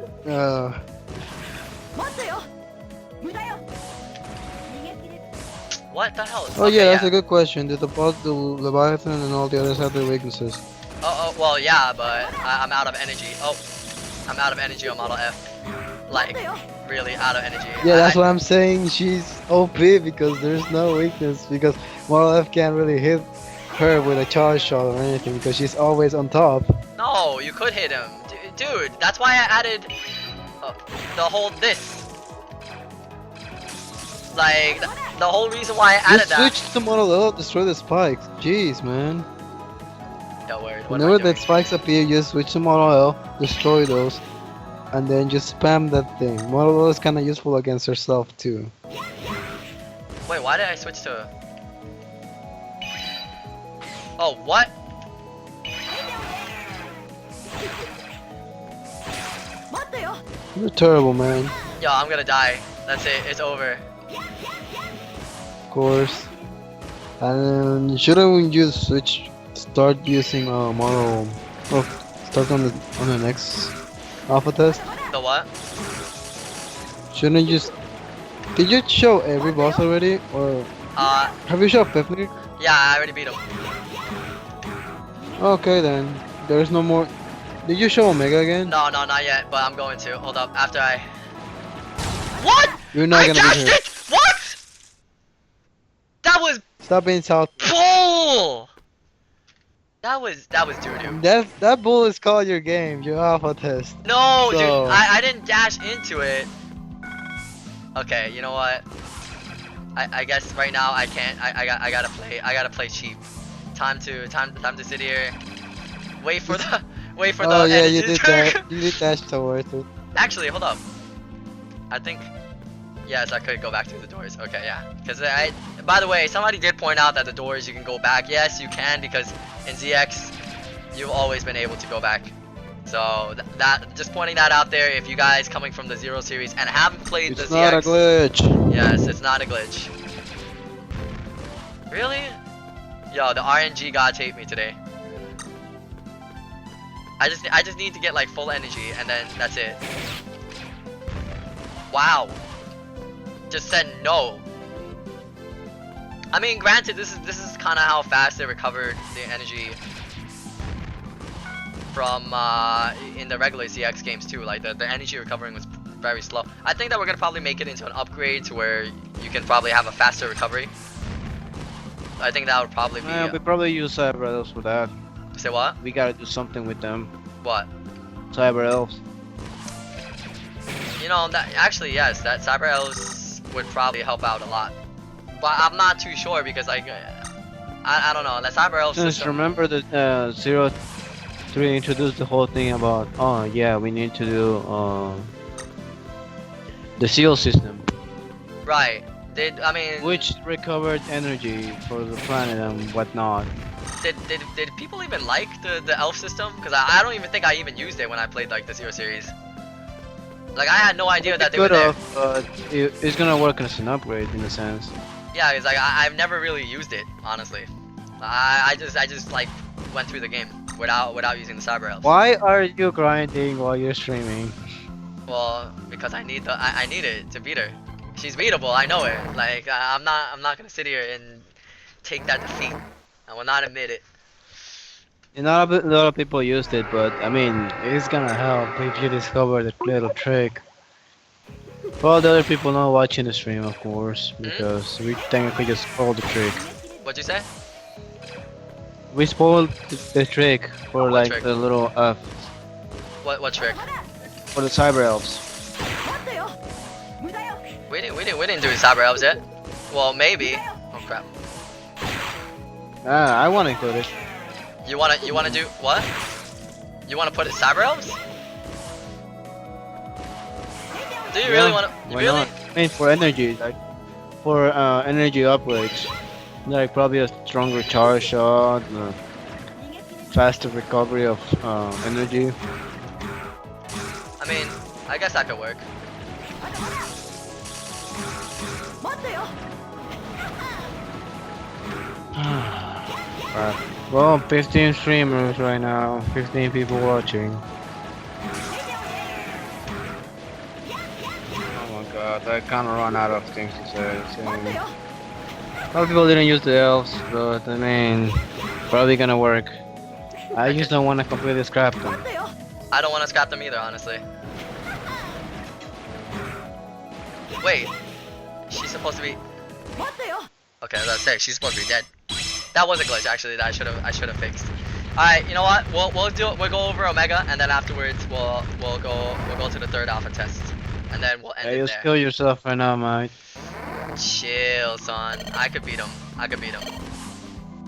What the hell? Oh Okay, yeah, that's a good question. Did the Leviathan and all the others have their weaknesses? Oh, well, yeah, but I'm out of energy. Oh, I'm out of energy on Model F. Like, really out of energy. Yeah, that's what I'm saying. She's OP because there's no weakness. Because Model F can't really hit her with a charge shot or anything because she's always on top. No, you could hit him. Dude, that's why I added the whole this. Like, the whole reason why I added Just that. switch to Model L, destroy the spikes. Jeez, man. Yeah, word. What am I Whenever doing? that spikes appear, just switch to Model L, destroy those, and then just spam that thing. Model L is kind of useful against herself too. Wait, why did I switch to? Oh, what? You're terrible, man. Yo, I'm gonna die. That's it. It's over. Of course. And shouldn't you switch? Start using Model. Oh, start on the next alpha test. The what? Shouldn't you? Did you show every boss already, or have you shown Pepnir? Yeah, I already beat him. Okay then. There's no more. Did you show Omega again? No, not yet. But I'm going to. Hold up. After I. What? You're not I gonna dashed be here. it. What? That was Stop being south. bull. That was doo doo. That bull is called your game, your alpha test. No, dude. So- I didn't dash into it. Okay, you know what? I guess right now I can't. I gotta play cheap. Time to sit here. Wait for the Oh yeah, you energy did drink. that. You did dash towards it. Actually, hold up. I think yes, I could go back through the doors. Okay, yeah. Because by the way, somebody did point out that the doors you can go back. Yes, you can because in ZX you've always been able to go back. So that just pointing that out there. If you guys coming from the Zero series and haven't played It's the not ZX, a glitch. yes, it's not a glitch. Really? Yo, the RNG gods hate me today. I just need to get like full energy and then that's it. Wow. Just said no. I mean, granted, this is kind of how fast they recovered the energy from in the regular ZX games too. Like the energy recovering was very slow. I think that we're gonna probably make it into an upgrade to where you can probably have a faster recovery. I think that would probably be. We probably use Cyber Elves for that. Say what? We gotta do something with them. What? Cyber Elves. You know, that actually yes, that Cyber Elves would probably help out a lot. But I'm not too sure because like I don't know. The Cyber Elves Just system. remember that 03 introduced the whole thing about oh yeah we need to do the seal system, Right. I mean, which recovered energy for the planet and whatnot. did people even like the elf system? Because I don't even think I even used it when I played like the Zero series. Like I had no idea that they were Could there. have, but it's gonna work as an upgrade in a sense. Yeah, it's like I've never really used it honestly. I just like went through the game without using the Cyber Elves. Why are you grinding while you're streaming? Well, because I need it to beat her. She's beatable, I know it. Like I'm not gonna sit here and take that defeat. I will not admit it. Not a lot of people used it, but I mean, it's gonna help if you discover the little trick. Well, the other people not watching the stream, of course, because we technically just spoiled the trick. What'd you say? We spoiled the trick for What like trick? the little What trick? for the Cyber Elves. We didn't do Cyber Elves yet. Well, maybe. Oh crap. Ah, I want to include it. You wanna do what? You wanna put it Cyber Elves? Do you really Yeah, wanna? why Really? not? I mean, for energy, like for energy upgrades, like probably a stronger charge shot, faster recovery of energy. I mean, I guess that could work. Well, 15 streamers right now, 15 people watching. Oh my god, I kind of run out of things to say. So, a lot of people didn't use the elves, but I mean, probably gonna work. I just don't want to completely scrap them. I don't want to scrap them either, honestly. Wait, she's supposed to be. Okay, as I was saying, she's supposed to be dead. That was a glitch actually that I should have fixed. All right, you know what? We'll go over Omega and then afterwards we'll go to the third alpha test and then we'll end Hey, it just there. kill yourself right now, mate. Chill, son. I could beat him.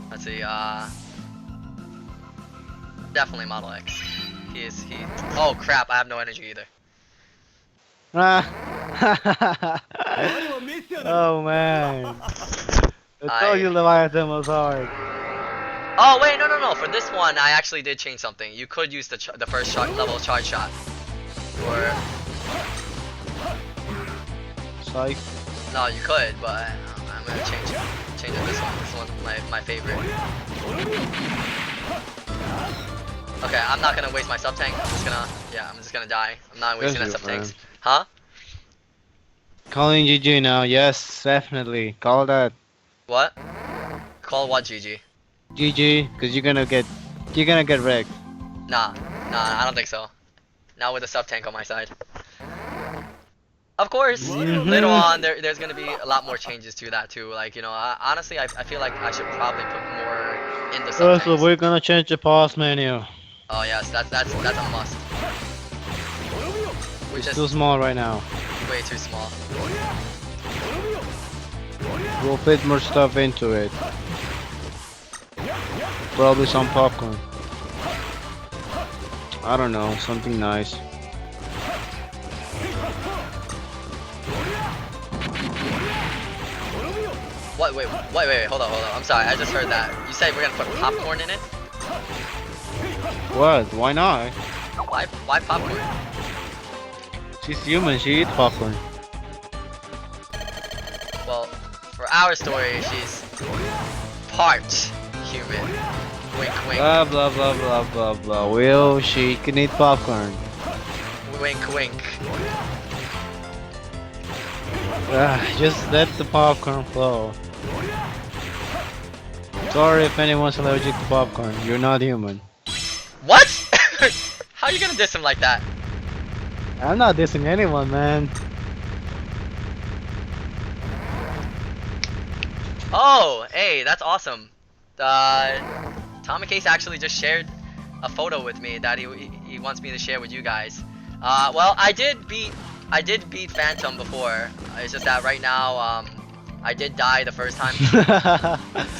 Let's see. Definitely Model X. He. Oh crap! I have no energy either. Ah. Oh man. I told you Leviathan was hard. Oh wait, no. For this one, I actually did change something. You could use the first level charge shot. Or Psych. no, you could, but I'm gonna change it. Change it. This one. This one's my favorite. Okay, I'm not gonna waste my sub tank. I'm just gonna die. I'm not wasting that sub tanks. Huh? Calling GG now, yes, definitely. Call that What? Call what GG? GG, cause you're gonna get wrecked. Nah, I don't think so. Not with a sub tank on my side. Of course, later on there's gonna be a lot more changes to that too. Like honestly, I feel like I should probably put more in the sub So tanks. we're gonna change the pause menu. Oh yes, that's a must. Which It's is too small right now. way too small. We'll fit more stuff into it. Probably some popcorn. I don't know, something nice. What? Wait, hold on. I'm sorry, I just heard that. You said we're gonna put popcorn in it? What? Why not? Why popcorn? She's human, she eats popcorn. Well, for our story, she's part human. Wink, wink. Blah blah blah blah blah blah. Will she can eat popcorn? Wink, wink. Just let the popcorn flow. Sorry if anyone's allergic to popcorn. You're not human. What? How are you gonna diss him like that? I'm not dissing anyone, man. Oh, hey, that's awesome. Tommy Case actually just shared a photo with me that he wants me to share with you guys. Well, I did beat Phantom before. It's just that right now, I did die the first time.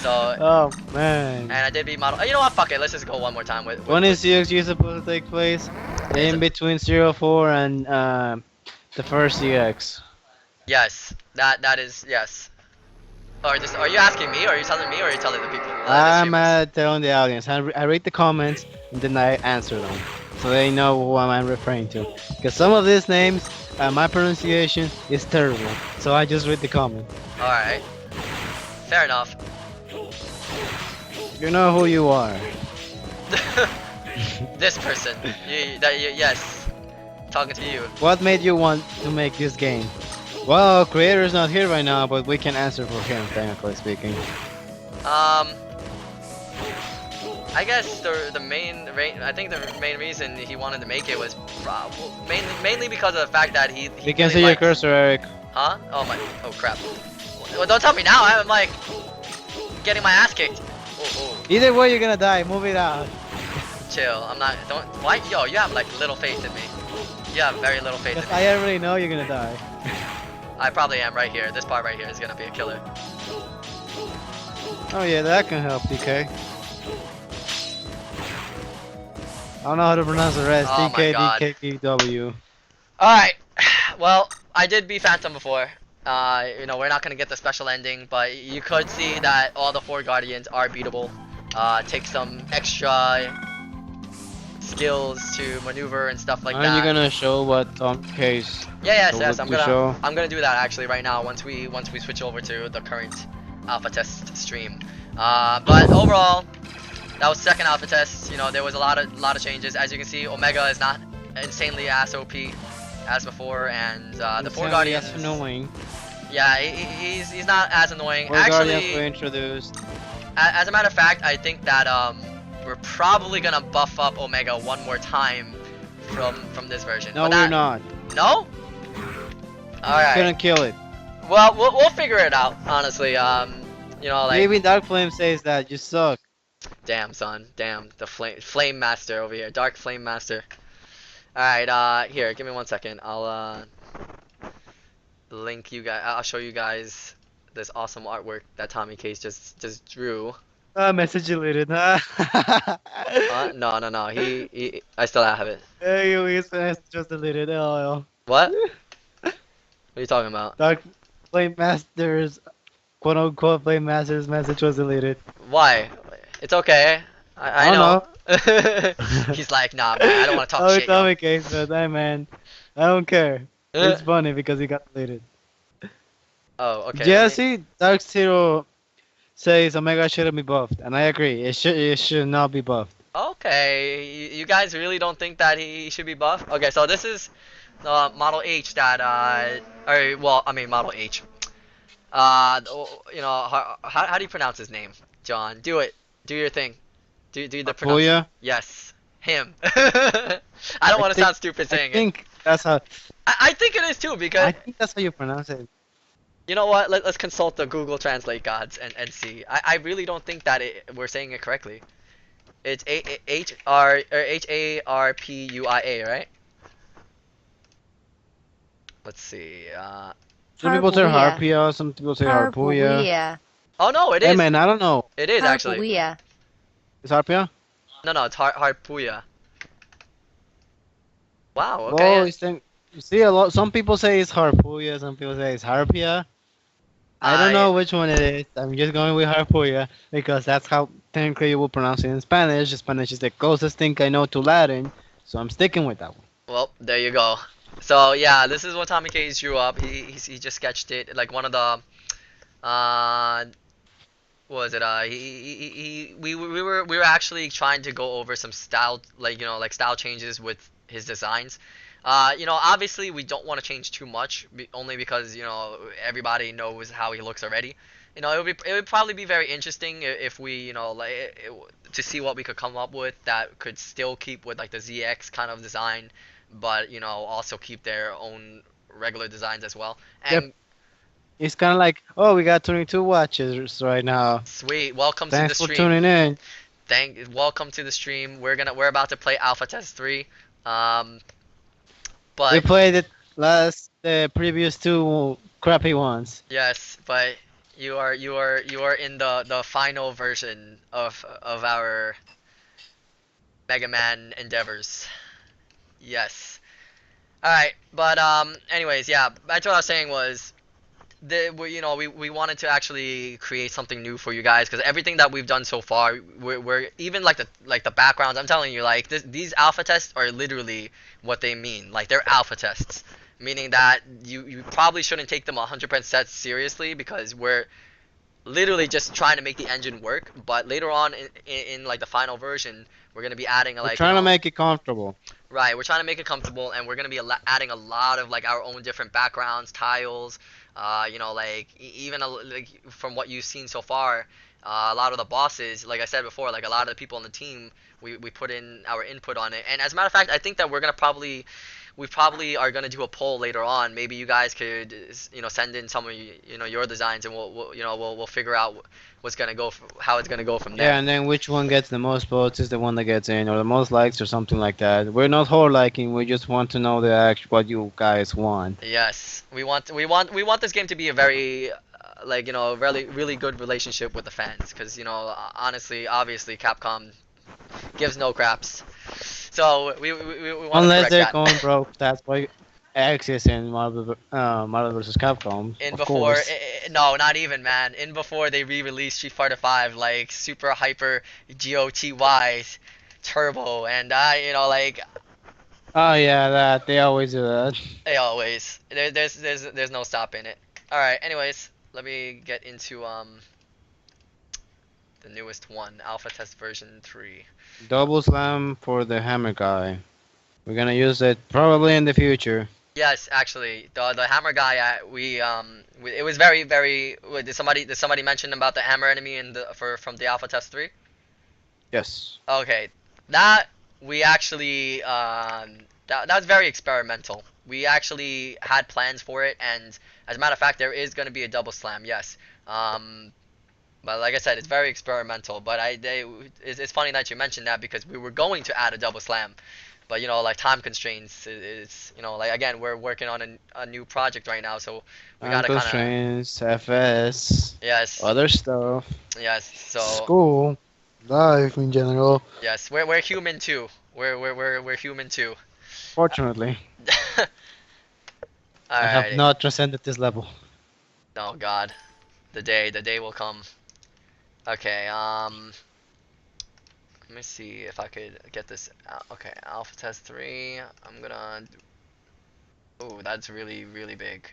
So. Oh man. And I did beat Model. You know what? Fuck it. Let's just go one more time with When is CXG supposed to take place? In between 04 and the first CX. Yes, that is yes. Or just are you asking me, or are you telling me, or are you telling the people? I'm telling the audience. I read the comments and then I answer them, so they know who I'm referring to. Because some of these names, my pronunciation is terrible, so I just read the comment. All right. Fair enough. You know who you are. This person. Yes. Talking to you. What made you want to make this game? Well, creator's not here right now, but we can answer for him, technically speaking. I guess the main reason he wanted to make it was mainly because of the fact that he You can really see your liked- cursor, Eric. Huh? Oh my. Oh crap. Well, don't tell me now. I'm like getting my ass kicked. Oh. Either way, you're gonna die. Move it out. Chill. I'm not. Don't. Why? Yo, you have like little faith in me. You have very little faith in me. I already know you're gonna die. I probably am right here. This part right here is gonna be a killer. Oh yeah, that can help, DK. I don't know how to pronounce the rest. Oh my DK, God. DKPW. Alright. Well, I did beat Phantom before. We're not gonna get the special ending, but you could see that all the 4 Guardians are beatable. Take some extra skills to maneuver and stuff like Are that. you gonna show what Tom Case? Yes. look I'm to show? gonna do that actually right now once we switch over to the current alpha test stream. But overall, that was second alpha test. There was a lot of changes. As you can see, Omega is not insanely ass OP as before, and the 4 Guardians. That's annoying. Yeah, he's not as annoying. 4 Guardians Actually, were introduced. as a matter of fact, I think that we're probably gonna buff up Omega one more time from this version. No, we're not. No? Alright. Couldn't kill it. Well, we'll figure it out, honestly. Maybe Dark Flame says that you suck. Damn, son. Damn, the flame master over here. Dark Flame Master. Alright, here, give me 1 second. I'll link you guys. I'll show you guys this awesome artwork that Tommy Case just drew. Message deleted. Huh? No, no, no. I still have it. Hey, his message was deleted. LOL. What? What are you talking about? Dark Flame Master's quote unquote Flame Master's message was deleted. Why? It's okay. I I don't know. know. He's like, nah, man. I don't want to talk Oh, shit, it's on yo. my case, but hey, man, I don't care. Uh, It's funny because he got deleted. oh, okay. Let me. Jesse, Dark Zero says Omega shouldn't be buffed, and I agree. It should not be buffed. Okay, you guys really don't think that he should be buffed? Okay, so this is Model H that or well, I mean Model H. How do you pronounce his name? John, do it. Do your thing. Do the pronounce. Apoya, Yes, him. I don't I want to think sound stupid I saying it. think that's how I think it is too because I think that's how you pronounce it. you know what? Let's consult the Google Translate gods and see. I really don't think that we're saying it correctly. It's Harpuia, right? Let's see. Some people say Harpuia. Harpia, some people say Harpuya. Harpuia. Oh no, it Hey is. man, I don't know. It is actually. Harpuia. Is Harpia? No, it's Harpuia. Wow. Well, Okay. you see a lot. Some people say it's Harpuya, some people say it's Harpia. I don't I know which one it is. I'm just going with Harpuya because that's how technically you will pronounce it in Spanish. Spanish is the closest thing I know to Latin, so I'm sticking with that one. well, there you go. So yeah, this is what Tommy Case drew up. He just sketched it like one of the uh what was it we were actually trying to go over some style like style changes with his designs. Obviously we don't want to change too much only because everybody knows how he looks already. It would probably be very interesting if we to see what we could come up with that could still keep with like the ZX kind of design, but also keep their own regular designs as well. Yep. And It's kind of like, oh, we got 22 watches right now. sweet, welcome to the Thanks for stream. tuning in. Welcome to the stream. We're about to play Alpha Test 3. We But played the previous two crappy ones. yes, but you are in the final version of our Mega Man endeavors. Yes. All right, but anyways, yeah. That's what I was saying was we wanted to actually create something new for you guys because everything that we've done so far, we're even like the backgrounds. I'm telling you, like these alpha tests are literally what they mean. Like they're alpha tests, meaning that you probably shouldn't take them 100% seriously because we're literally just trying to make the engine work. But later on in like the final version, we're gonna be adding We're like trying to make it comfortable. right, we're trying to make it comfortable, and we're gonna be adding a lot of like our own different backgrounds, tiles. Like even like from what you've seen so far, a lot of the bosses, like I said before, like a lot of the people on the team, we put in our input on it. And as a matter of fact, I think that we probably are gonna do a poll later on. Maybe you guys could, send in some of your designs, and we'll figure out what's gonna go, how it's gonna go from there. Yeah, and then which one gets the most votes is the one that gets in, or the most likes, or something like that. We're not whole liking. We just want to know what you guys want. Yes, we want this game to be a very really really good relationship with the fans because honestly, obviously Capcom gives no craps. So we want to Unless correct they're that. going broke, that's why X is in Marvel vs. Capcom. In Of before, course. no, not even man. In before they re-released Street Fighter 5, like Super Hyper GOTY Turbo, and like Oh yeah, that they always do that. they always there's no stopping it. All right. Anyways, let me get into the newest one, Alpha Test version 3. Double slam for the hammer guy. We're gonna use it probably in the future. Yes, actually, the hammer guy. It was very very. Did somebody mention about the hammer enemy from the Alpha Test 3? Yes. Okay, that we actually that's very experimental. We actually had plans for it, and as a matter of fact, there is going to be a double slam. Yes. But like I said, it's very experimental. But it's funny that you mentioned that because we were going to add a double slam, but like time constraints. It's like again we're working on a new project right now, so we Time gotta kind of constraints, FS, yes, other stuff, yes. So School, life in general. yes, we're human too. We're human too. fortunately. I have Alrighty. not transcended this level. Oh God, the day will come. Okay. Let me see if I could get this. Okay, Alpha Test 3. I'm gonna. Oh, that's really big.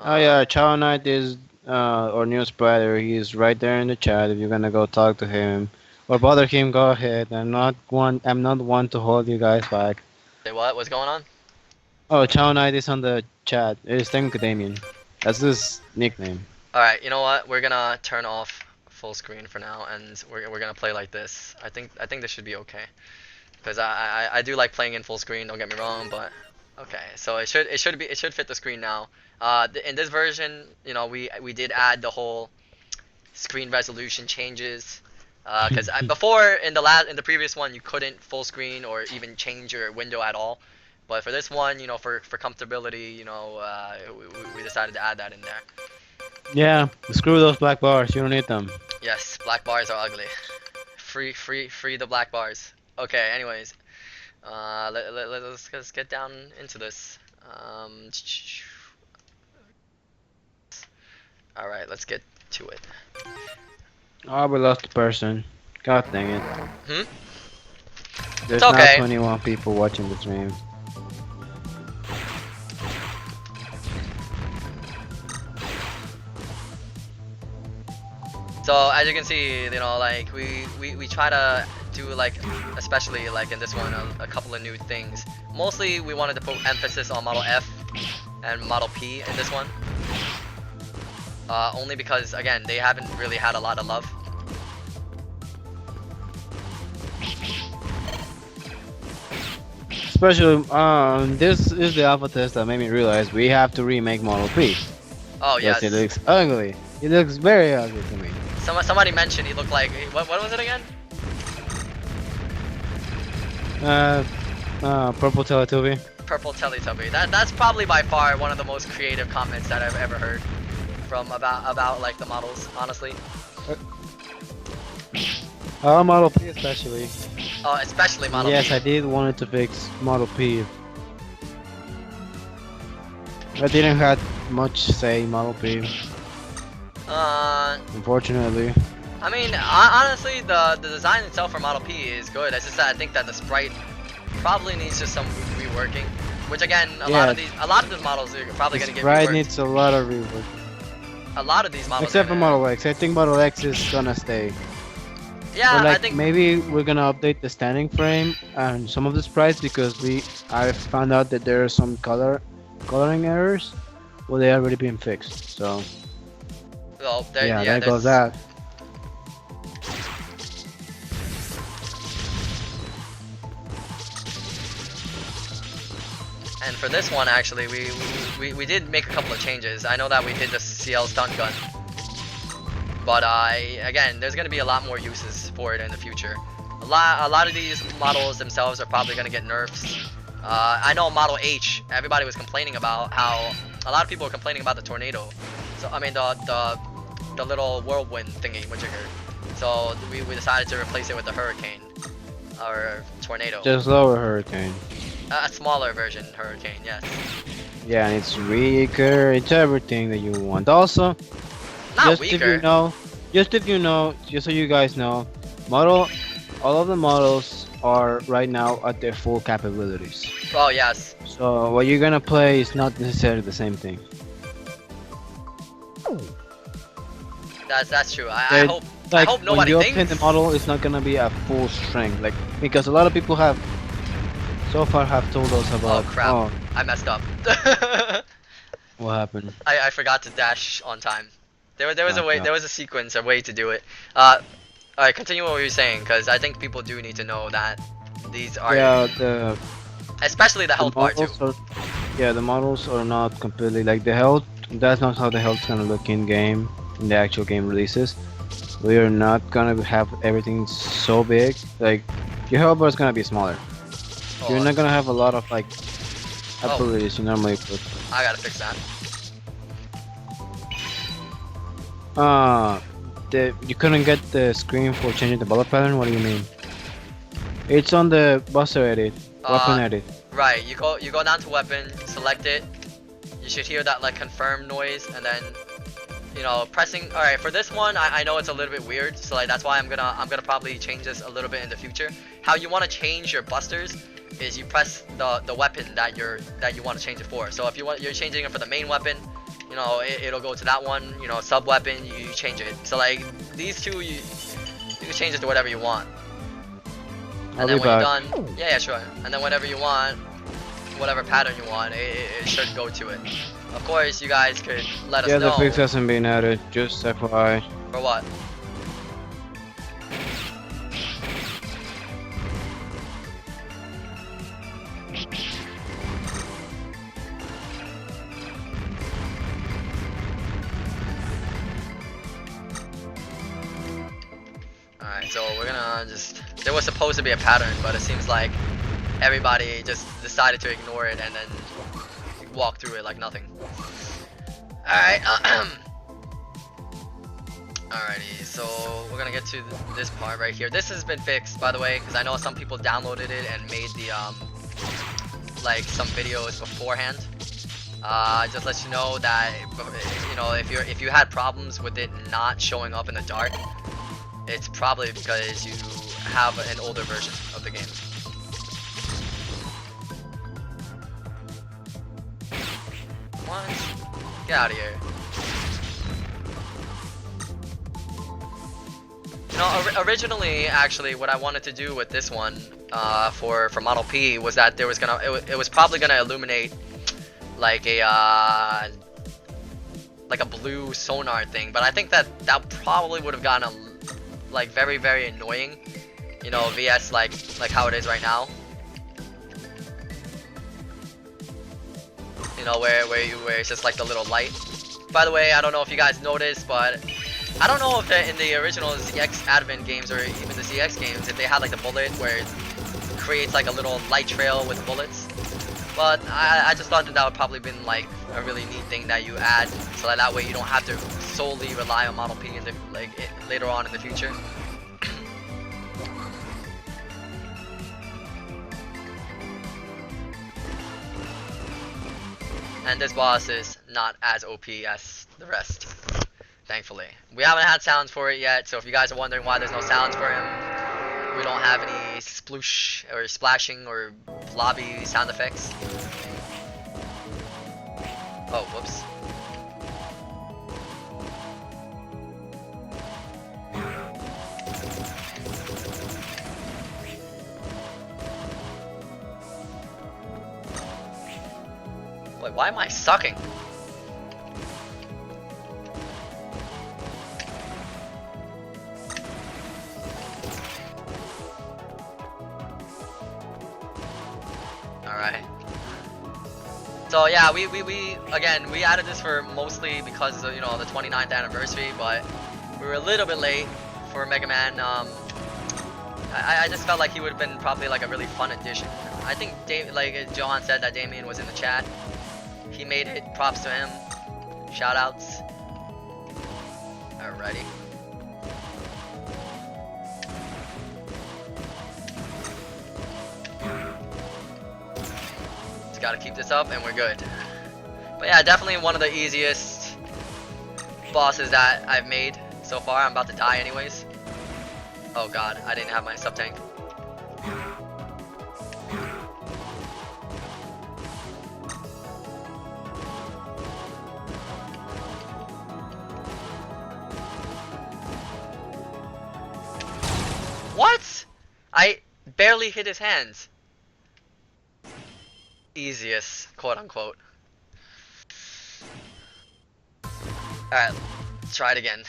Oh Uh, yeah, Chow Knight is our new spreader. He's right there in the chat. If you're gonna go talk to him or bother him, go ahead. I'm not one to hold you guys back. say what? What's going on? Oh, Chow Knight is on the chat. It's technically Damien. That's his nickname. All right, you know what? We're gonna turn off full screen for now, and we're gonna play like this. I think this should be okay, because I do like playing in full screen. Don't get me wrong, but okay. So it should fit the screen now. In this version, we did add the whole screen resolution changes. Because before in the previous one you couldn't full screen or even change your window at all, but for this one, for comfortability, we decided to add that in there. Yeah, screw those black bars. You don't need them. Yes, black bars are ugly. Free the black bars. Okay, anyways, let's get down into this. All right, let's get to it. Oh, we lost a person. God dang it. Hmm? There's It's okay. now 21 people watching the stream. So as you can see, like we try to do like, especially like in this one, a couple of new things. Mostly we wanted to put emphasis on Model F and Model P in this one. Only because again they haven't really had a lot of love. Especially, this is the alpha test that made me realize we have to remake Model P. Oh Yes, yes. it looks ugly. It looks very ugly to me. Somebody mentioned he looked like what was it again? Purple Teletubby. Purple Teletubby. That's probably by far one of the most creative comments that I've ever heard from about like the models, honestly. Model P especially. Especially Model Yes, P. I did wanted to fix Model P. I didn't have much say in Model P, unfortunately. I mean, honestly, the design itself for Model P is good. It's just that I think that the sprite probably needs just some reworking. Which again, a lot of these models are probably gonna get Sprite reworked. needs a lot of rework. A lot of these models. Except for are Model X. I think Model X is gonna stay. Yeah, Or like I think. maybe we're gonna update the standing frame and some of the sprites because I found out that there are some coloring errors. Well, they already been fixed. So Well, yeah, there goes that. And for this one, actually, we did make a couple of changes. I know that we did the CL stun gun, but again, there's gonna be a lot more uses for it in the future. A lot of these models themselves are probably gonna get nerfs. I know Model H. Everybody was complaining about how a lot of people were complaining about the tornado. So I mean the little whirlwind thingy, majigger. So we decided to replace it with the hurricane or tornado. Just lower Hurricane. A smaller version hurricane, yes. Yeah, and it's weaker. It's everything that you want. Also, Not just weaker. if you know, just so you guys know, all of the models are right now at their full capabilities. Oh yes. So what you're gonna play is not necessarily the same thing. That's true. I They- hope Like hope when nobody you open thinks. the model, it's not gonna be at full strength. Like because a lot of people have so far have told us about. crap. Oh, I messed up. what happened? I forgot to dash on time. There was a way. Okay. There was a sequence, a way to do it. Alright, continue what you were saying, because I think people do need to know that these are, Yeah, especially the health part too. the models are not completely like the health. That's not how the health's gonna look in game, in the actual game releases. We are not gonna have everything so big. Like your health bar is gonna be smaller. You're Oh, not gonna have a lot of like Oh. abilities you normally put. I gotta fix that. Uh, you couldn't get the screen for changing the bullet pattern. What do you mean? It's on the buster edit, weapon edit. Right. You go down to weapon, select it. You should hear that like confirm noise, and then you know pressing. All right. For this one, I know it's a little bit weird, so like that's why I'm gonna probably change this a little bit in the future. How you want to change your busters is you press the weapon that you want to change it for. So if you're changing it for the main weapon, you know it'll go to that one. You know, sub weapon, you change it. So like these two, you can change it to whatever you want. I'll And then be when back. you're done, yeah, sure. And then whatever you want, whatever pattern you want, it should go to it. Of course, you guys could let us Yeah, know the fix hasn't been added. Just FYI. for what. Alright, so we're gonna just... There was supposed to be a pattern, but it seems like everybody just decided to ignore it and then walk through it like nothing. Alright, alrighty, so we're gonna get to this part right here. This has been fixed, by the way, because I know some people downloaded it and made the, like some videos beforehand. Just let you know that, you know, if you had problems with it not showing up in the dark, it's probably because you have an older version of the game. What? Get out of here. You know, originally, actually, what I wanted to do with this one, for Model P, was that there was it was probably gonna illuminate like a blue sonar thing, but I think that probably would have gotten like very annoying, you know, vs like how it is right now, you know, where it's just like the little light. By the way, I don't know if you guys noticed, but I don't know if in the original ZX Advent games or even the ZX games, if they had like the bullet where it creates like a little light trail with bullets. But I just thought that would probably been like a really neat thing that you add, so that way you don't have to solely rely on Model P in the, later on in the future. And this boss is not as OP as the rest, thankfully. We haven't had sounds for it yet, so if you guys are wondering why there's no sounds for him, we don't have any sploosh or splashing or blobby sound effects. Oh, whoops. Wait, why am I sucking? Alright. So yeah, we again, we added this for mostly because of, you know, the 29th anniversary, but we were a little bit late for MegaMan. I just felt like he would have been probably like a really fun addition. I think like John said that Damien was in the chat. He made it. Props to him. Shout outs. Alrighty. Just gotta keep this up and we're good. But yeah, definitely one of the easiest bosses that I've made so far. I'm about to die anyways. Oh god, I didn't have my sub tank. What? I barely hit his hands. Easiest, quote unquote. Alright, let's try it again.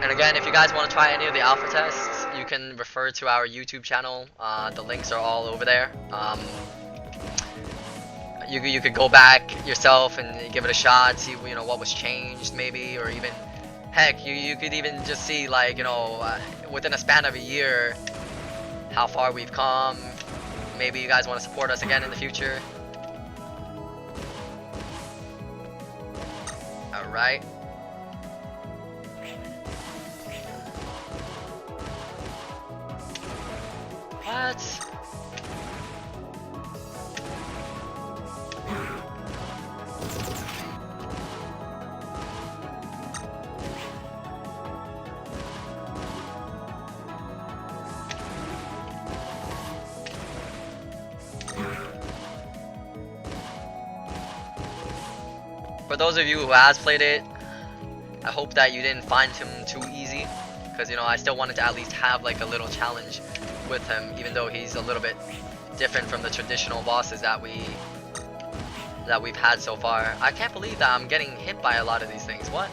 And again, if you guys want to try any of the alpha tests, you can refer to our YouTube channel. The links are all over there. You could go back yourself and give it a shot, see, you know, what was changed maybe, or even Heck, you could even just see, like, within a span of a year, how far we've come. Maybe you guys want to support us again in the future. Alright. What? For those of you who has played it, I hope that you didn't find him too easy, because I still wanted to at least have like a little challenge with him, even though he's a little bit different from the traditional bosses that we've had so far. I can't believe that I'm getting hit by a lot of these things. What?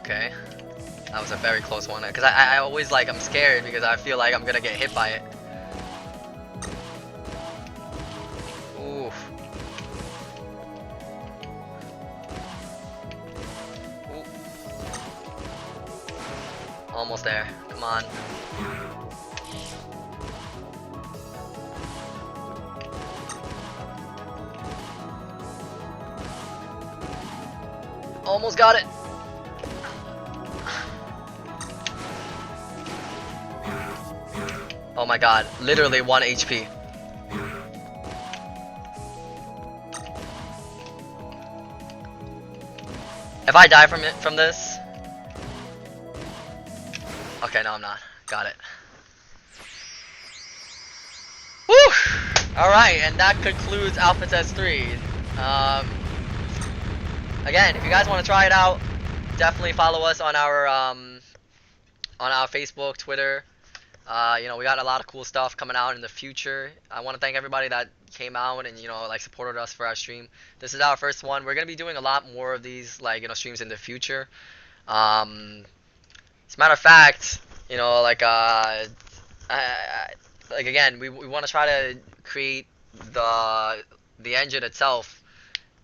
Okay, that was a very close one, because I always I'm scared because I feel like I'm gonna get hit by it. Oof. Ooh. Almost there, come on. Almost got it. Oh my god, literally 1 HP. If I die from this... Okay, no I'm not. Got it. Woo! Alright, and that concludes Alpha Test 3. Again, if you guys want to try it out, definitely follow us on our Facebook, Twitter. We got a lot of cool stuff coming out in the future. I want to thank everybody that came out and supported us for our stream. This is our first one. We're gonna be doing a lot more of these streams in the future. As a matter of fact, again, we want to try to create the engine itself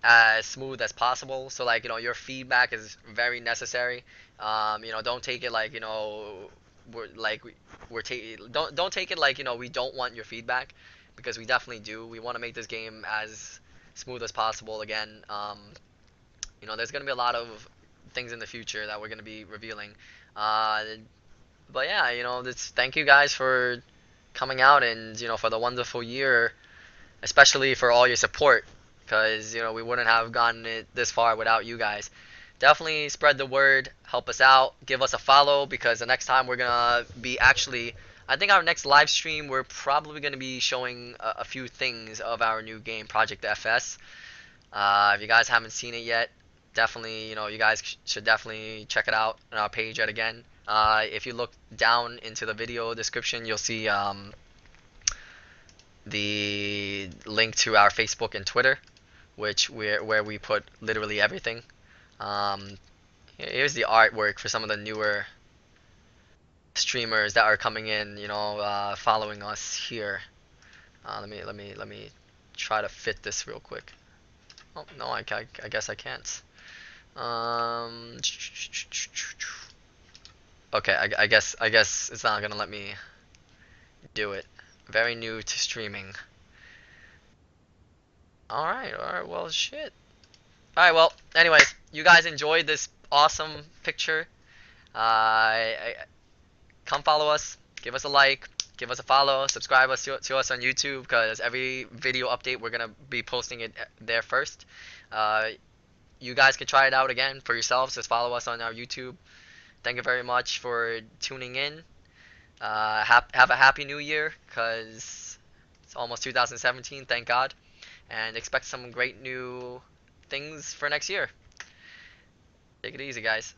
as smooth as possible. So your feedback is very necessary. Don't take it don't take it we don't want your feedback, because we definitely do. We want to make this game as smooth as possible. Again, there's gonna be a lot of things in the future that we're gonna be revealing. But yeah, thank you guys for coming out, and for the wonderful year, especially for all your support, because we wouldn't have gotten it this far without you guys. Definitely spread the word, help us out, give us a follow, because the next time we're gonna be I think our next live stream, we're probably gonna be showing a few things of our new game, Project FS. If you guys haven't seen it yet, definitely, you guys should definitely check it out on our page yet again. If you look down into the video description, you'll see the link to our Facebook and Twitter, where we put literally everything. Here's the artwork for some of the newer streamers that are coming in, following us here. Let me try to fit this real quick. Oh no, I guess I can't. Okay, I guess it's not gonna let me do it. Very new to streaming. Alright, well shit. Alright, well, anyways, you guys enjoyed this awesome picture. Come follow us, give us a like, give us a follow, subscribe us to us on YouTube, because every video update we're gonna be posting it there first. You guys can try it out again for yourselves. Just follow us on our YouTube. Thank you very much for tuning in. Have a happy new year, because it's almost 2017, thank God. And expect some great new things for next year. Take it easy, guys.